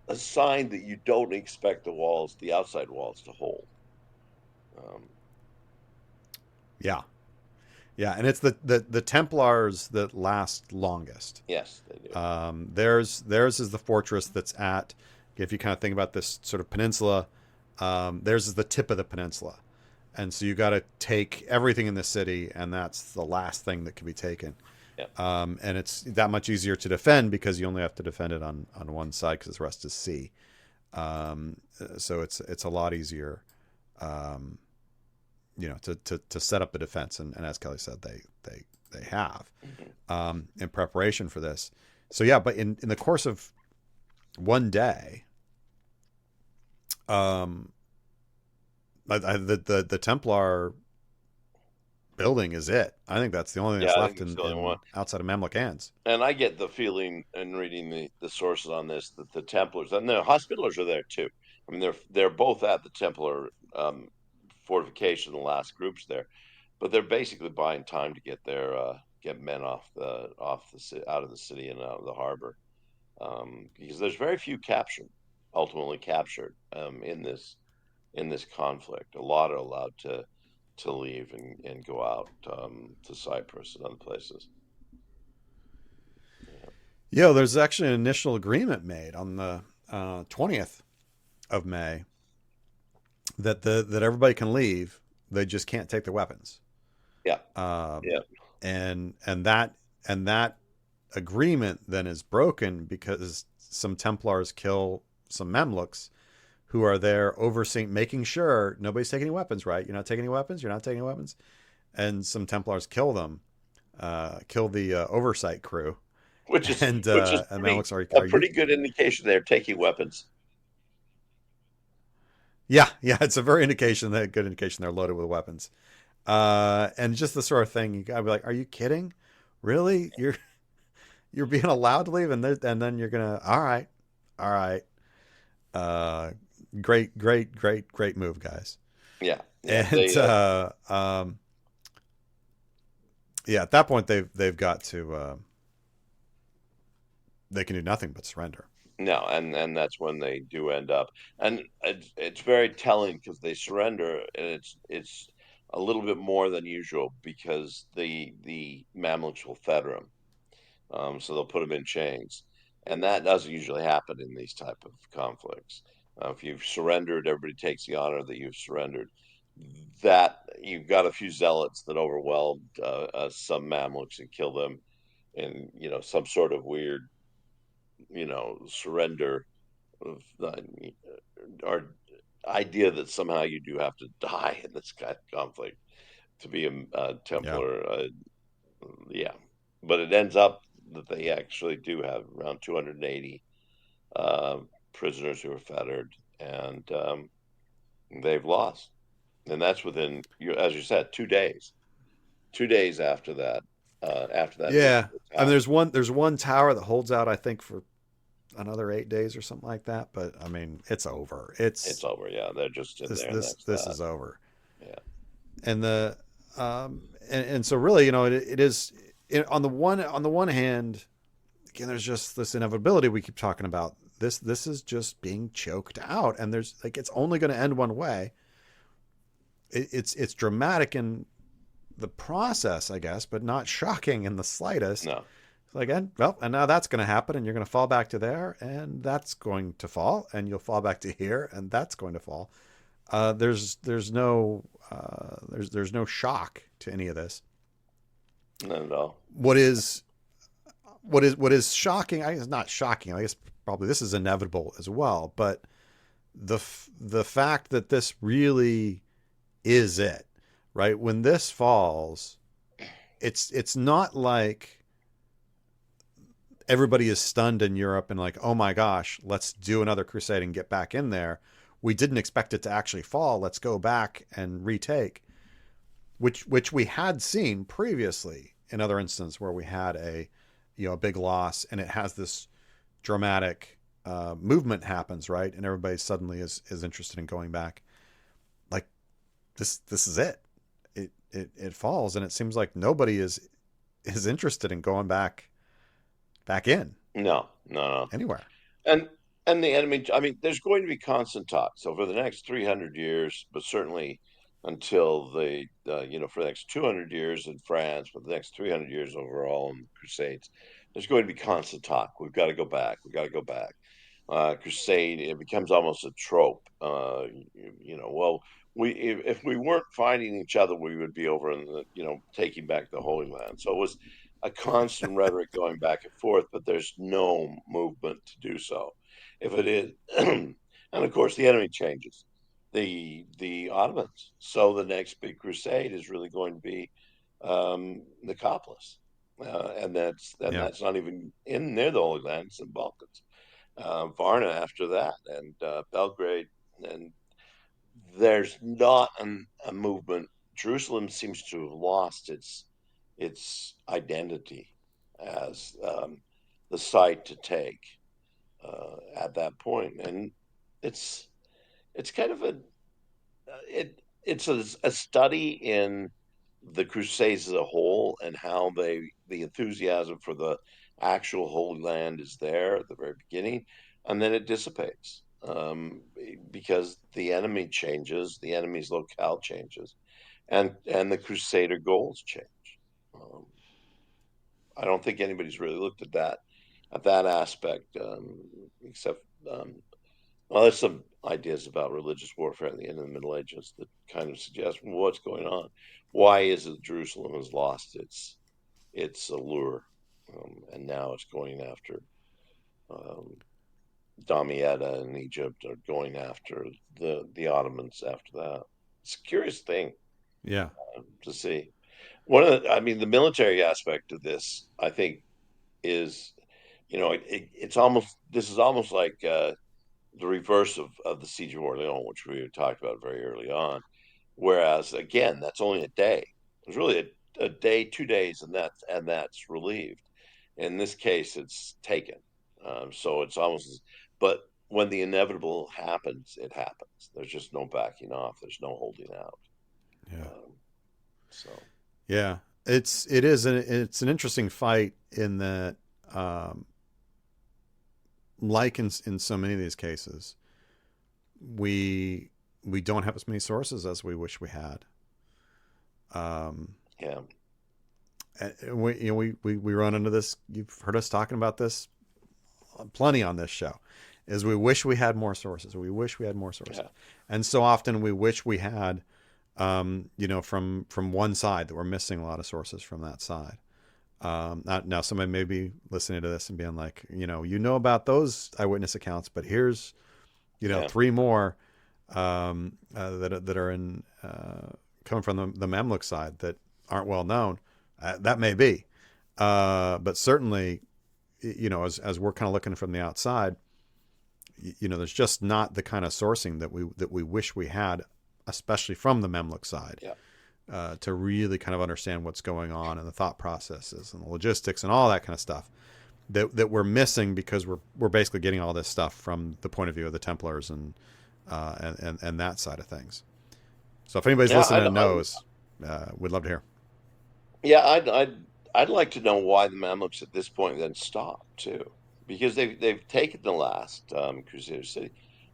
a sign that you don't expect the outside walls to hold. Um, Yeah, yeah, and it's the Templars that last longest. yes, they do. Theirs is the fortress that's at. If you kind of think about this sort of peninsula, theirs is the tip of the peninsula, and so you got to take everything in the city, and that's the last thing that can be taken. Yeah, And it's that much easier to defend because you only have to defend it on one side because the rest is sea. So it's a lot easier. to set up a defense. And as Kelly said, they have Mhm. in preparation for this. So yeah, but in the course of one day, um, the Templar building is it. I think that's the only thing Yeah, that's I think left it's the only one. in outside of Mamluk hands. And I get the feeling in reading the sources on this that the Templars and the Hospitallers are there too. I mean, they're both at the Templar fortification. The last groups there, but they're basically buying time to get men out of the city and out of the harbor, because there's very few ultimately captured, in this conflict. A lot are allowed to leave and go out, to Cyprus and other places. Yeah. Yeah, there's actually an initial agreement made on the 20th of May that everybody can leave. They just can't take their weapons. Yeah. Um, Yeah. and that agreement then is broken because some Templars kill some Mamluks who are there overseeing, making sure nobody's taking any weapons. Right? You're not taking any weapons. You're not taking any weapons. And some Templars kill them, kill the oversight crew, Which is and which is Mamluks a are you? pretty good indication they're taking weapons. Yeah, yeah, it's a very indication that good indication they're loaded with weapons. And just the sort of thing you gotta be like, are you kidding? Really? You're being allowed to leave, and then you're gonna, all right. Uh, great move, guys. Yeah, yeah. And yeah, at that point they've got to they can do nothing but surrender. No, and that's when they do end up, and it's very telling because they surrender, and it's a little bit more than usual because the Mamluks will fetter them, so they'll put them in chains, and that doesn't usually happen in these type of conflicts. If you've surrendered, everybody takes the honor that you've surrendered. That you've got a few zealots that overwhelmed some Mamluks and kill them, and some sort of weird surrender of our idea that somehow you do have to die in this kind of conflict to be a Yeah, Templar. Yeah, but it ends up that they actually do have around 280 uh, prisoners who are fettered, and they've lost. And that's within, as you said, 2 days. 2 days after that yeah. initial I mean, attack. there's one tower that holds out, I think, for another 8 days or something like that. But I mean, it's over. It's over. Yeah, they're just in there, and that's This that. is over. Yeah. And the and so really, it is on the one hand, again, there's just this inevitability we keep talking about. This is just being choked out, and there's like it's only going to end one way. It's dramatic in the process, I guess, but not shocking in the slightest. No. Like, and now that's going to happen, and you're going to fall back to there, and that's going to fall, and you'll fall back to here, and that's going to fall. There's no shock to any of this. Not at all. What is shocking? I guess not shocking. I guess probably this is inevitable as well. But the fact that this really is it, right? When this falls, it's not like everybody is stunned in Europe and like, oh my gosh, let's do another crusade and get back in there. We didn't expect it to actually fall. Let's go back and retake, which we had seen previously in other instances where we had a big loss and it has this dramatic movement happens, right, and everybody suddenly is interested in going back. Like this is it. It falls, and it seems like nobody is interested in going back in No, no, no. anywhere. And the enemy, I mean, there's going to be constant talks over the next 300 years, but certainly until for the next 200 years in France, but the next 300 years overall in the Crusades, there's going to be constant talk. We've got to go back. We've got to go back. Crusade, it becomes almost a trope. Well, if we weren't fighting each other, we would be over in taking back the Holy Land. So it was a constant rhetoric going back and forth, but there's no movement to do so. If it is, and of course the enemy changes. the Ottomans. So the next big crusade is really going to be the Coplas, and Yeah. that's not even in near the Holy Land; it's in Balkans. Varna after that, and Belgrade, and there's not a movement. Jerusalem seems to have lost its identity as the site to take at that point, and it's it's kind of it's a study in the Crusades as a whole and how the enthusiasm for the actual Holy Land is there at the very beginning, and then it dissipates because the enemy changes, the enemy's locale changes, and the Crusader goals change. Um, I don't think anybody's really looked at that aspect, except well, there's some ideas about religious warfare at the end of the Middle Ages that kind of suggest, well, what's going on. Why is it Jerusalem has lost its allure, and now it's going after um, Damietta in Egypt, or going after the Ottomans after that? It's a curious thing Yeah. to see. One of the, I mean, the military aspect of this, I think, is, it's almost, this is almost like the reverse of the Siege of Orleans, which we had talked about very early on. Whereas again, that's only a day. It's really a day, 2 days, and that's relieved. In this case, it's taken. So it's almost, but when the inevitable happens, it happens. There's just no backing off. There's no holding out. Yeah. Um, so Yeah. It's an interesting fight in that, um, like in so many of these cases, we we don't have as many sources as we wish we had. Um, yeah, and we run into this. You've heard us talking about this plenty on this show. Is we wish we had more sources. We wish we had more sources, yeah, and so often we wish we had, from one side, that we're missing a lot of sources from that side. Now somebody may be listening to this and being like, about those eyewitness accounts, but here's, yeah, three more that are in coming from the Mamluk side that aren't well known. That may be, but certainly, as we're kind of looking from the outside, there's just not the kind of sourcing that we wish we had, especially from the Mamluk side, yeah. to really kind of understand what's going on and the thought processes and the logistics and all that kind of stuff that we're missing, because we're basically getting all this stuff from the point of view of the Templars and that side of things. So if anybody's Yeah, listening and knows, we'd love to hear. yeah, I'd like to know why the Mamluks at this point then stopped too, because they've taken the last Crusader city.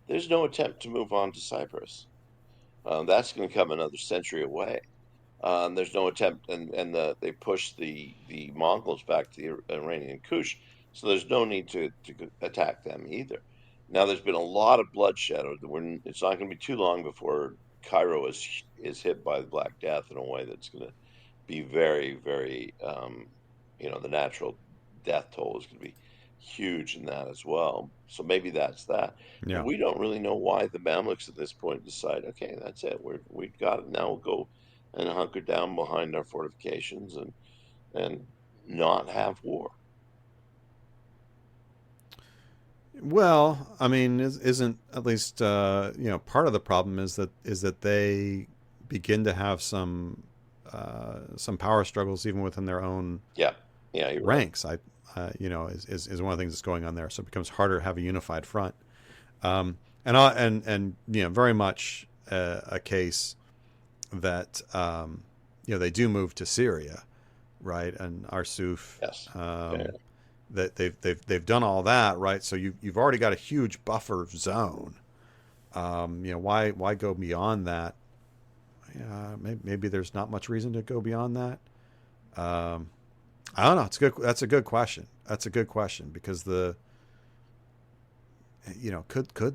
There's no attempt to move on to Cyprus. That's going to come another century away. There's no attempt, they pushed the Mongols back to the Iranian Kush, so there's no need to attack them either. Now, there's been a lot of bloodshed. It's not going to be too long before Cairo is hit by the Black Death in a way that's going to be very, very, the natural death toll is going to be huge in that as well. So maybe that's that. But Yeah. we don't really know why the Mamluks at this point decide, okay, that's it. We've got it. Now we'll go and hunker down behind our fortifications and not have war. Well, I mean, isn't at least part of the problem is that they begin to have some power struggles even within their own Yeah, yeah, you're right. ranks. Is one of the things that's going on there. So it becomes harder to have a unified front. And very much a case that they do move to Syria, right? And Arsuf, Yes. Yeah, that they've done all that, right? So you've already got a huge buffer zone. Why go beyond that? Maybe there's not much reason to go beyond that. I don't know. It's good. That's a good question. That's a good question, because could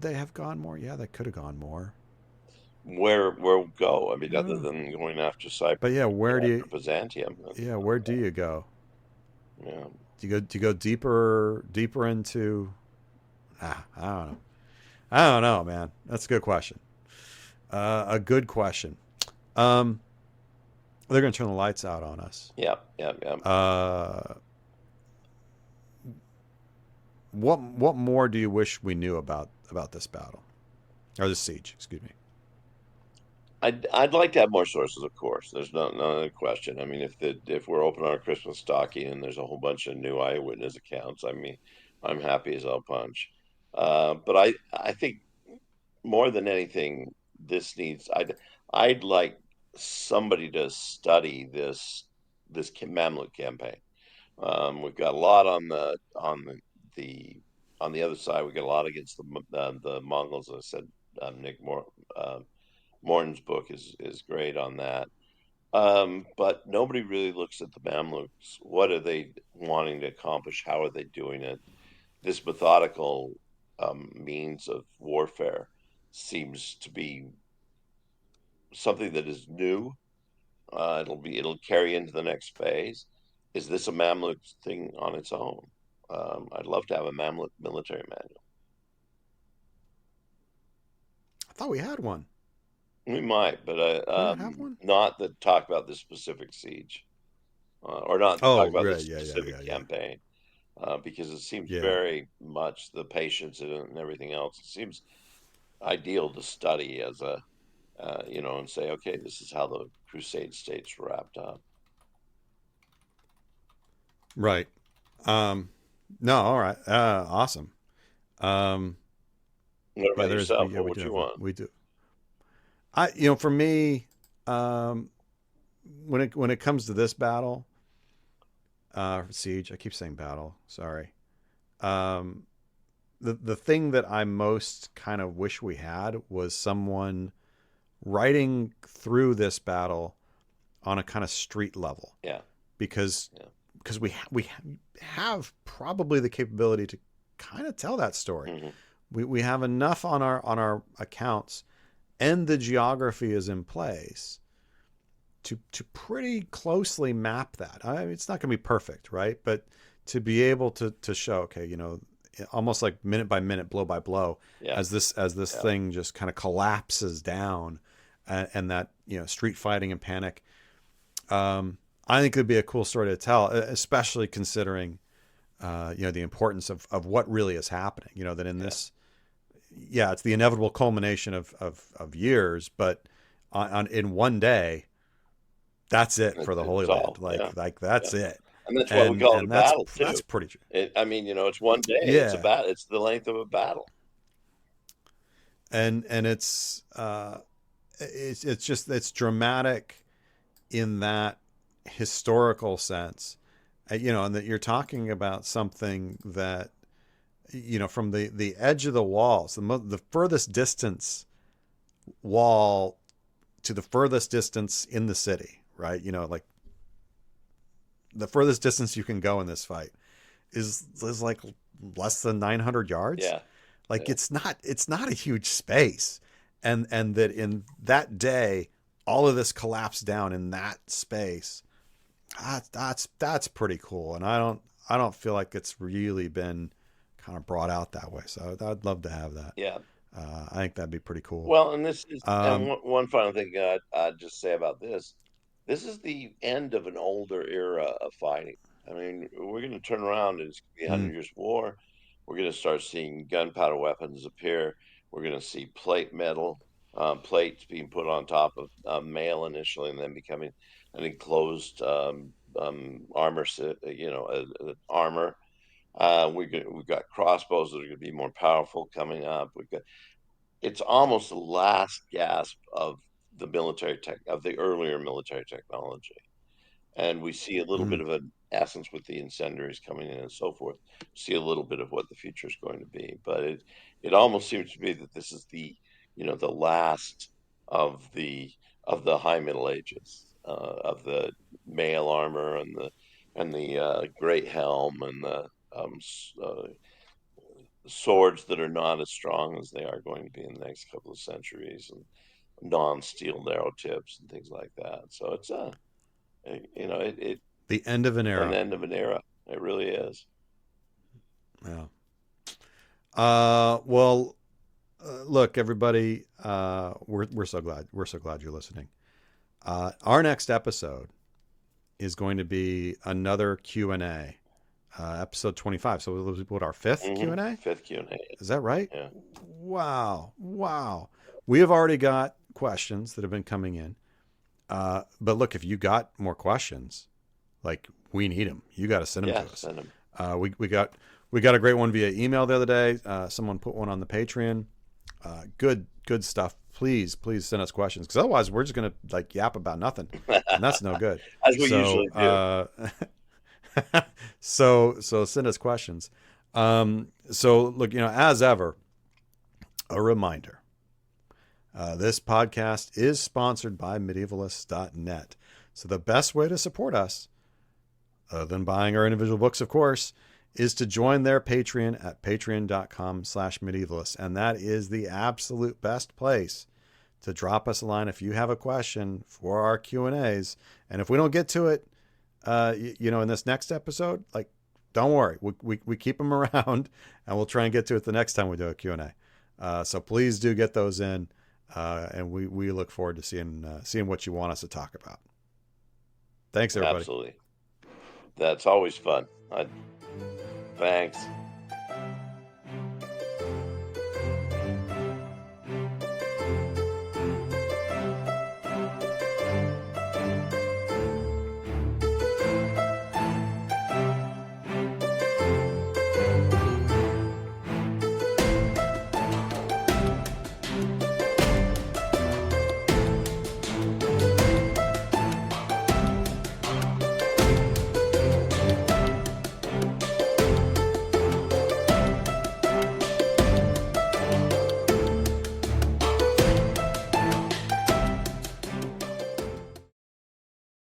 they have gone more? Yeah, they could have gone more. where go? I mean, other Uh, than going after Cyprus, but yeah, where do you? after Byzantium. Yeah, where do you go? Yeah. Do you go deeper into? I don't know. I don't know, man. That's a good question. A good question. Um, they're going to turn the lights out on us. Yeah, yeah, yeah. Uh, what more do you wish we knew about this battle or this siege? Excuse me. I'd like to have more sources, of course. There's no other question. I mean, if we're opening our Christmas stocking and there's a whole bunch of new eyewitness accounts, I mean, I'm happy as I'll punch. But I think more than anything, this needs. I'd like somebody to study this Mamluk campaign. We've got a lot the on the other side. We got a lot against the Mongols. As I said, Nick Morton's book is great on that. But nobody really looks at the Mamluks. What are they wanting to accomplish? How are they doing it? This methodical means of warfare seems to be something that is new. It'll carry into the next phase. Is this a Mamluk thing on its own? I'd love to have a Mamluk military manual. I thought we had one. We might, but Do we not have one? not that talk about this specific siege, or not talk Oh, about right. this Yeah, yeah, specific yeah, yeah. campaign, because it seems Yeah. very much the patience in it and everything else. It seems ideal to study as a, and say, okay, this is how the Crusade States wrapped up. Right. No, all right. Awesome. Um, What yeah, about there is. yourself? Yeah, What we would do you have one. want? We do. For me, um, when it comes to this battle, siege. I keep saying battle. Sorry. Um, the thing that I most kind of wish we had was someone writing through this battle on a kind of street level, Yeah, because yeah. we have probably the capability to kind of tell that story. Hmm. We have enough on our accounts, and the geography is in place to pretty closely map that. I mean, it's not going to be perfect, right? But to be able to show, okay, almost like minute by minute, blow by blow, Yeah, as this yeah. thing just kind of collapses down, and that street fighting and panic. I think it would be a cool story to tell, especially considering the importance of what really is happening. That in Yeah. this, yeah, it's the inevitable culmination of years, but in one day, that's it for the Holy It's Land. all, Like yeah, like yeah. that's it, And that's why we and call it a and that's battle that's too. pretty. I mean, it's one day. It's a Yeah, battle. It's the length of a battle. and it's dramatic in that historical sense, and that you're talking about something that from the edge of the walls, the furthest distance wall to the furthest distance in the city, right? Like the furthest distance you can go in this fight is like less than 900 yards. Yeah, Like yeah. it's not a huge space, and that in that day, all of this collapsed down in that space. That's pretty cool, and I don't feel like it's really been kind of brought out that way. So I'd love to have that. Yeah. I think that'd be pretty cool. Well, and this is, and Um, one final thing I'd just say about this. This is the end of an older era of fighting. I mean, we're going to turn around and it's going to be a mm, Hundred Years' War. We're going to start seeing gunpowder weapons appear. We're going to see plate metal, plates being put on top of mail initially and then becoming an enclosed armor, armor. We've got crossbows that are going to be more powerful coming up. It's almost the last gasp of the earlier military technology, and we see a little bit mm. of an essence with the incendiaries coming in and so forth. See a little bit of what the future is going to be, but it almost seems to be that this is the last of the high Middle Ages, of the mail armor and the great helm and the swords that are not as strong as they are going to be in the next couple of centuries, and non-steel arrow tips and things like that. So it's it The end of an an era. end of an era. It really is. Yeah. Well, look, everybody, we're so glad you're listening. Our next episode is going to be another Q&A, episode 25. So we'll put our fifth Q&A. Fifth Q&A. Is that right? Yeah. Wow. We have already got questions that have been coming in. But look, if you got more questions, like, we need them. You got to send them to us. Send them. We got a great one via email the other day. Someone put one on the Patreon. Good stuff. Please send us questions, because otherwise we're just gonna like yap about nothing, and that's no good. As we usually do. So send us questions. So look, as ever, a reminder. This podcast is sponsored by medievalists.net. So the best way to support us, other than buying our individual books, of course, is to join their Patreon at patreon.com/medievalists. And that is the absolute best place to drop us a line if you have a question for our Q&As. And if we don't get to it, in this next episode, like, don't worry. We keep them around, and we'll try and get to it the next time we do a Q&A. So please do get those in. And we look forward to seeing what you want us to talk about. Thanks, everybody. Absolutely. That's always fun. Thanks.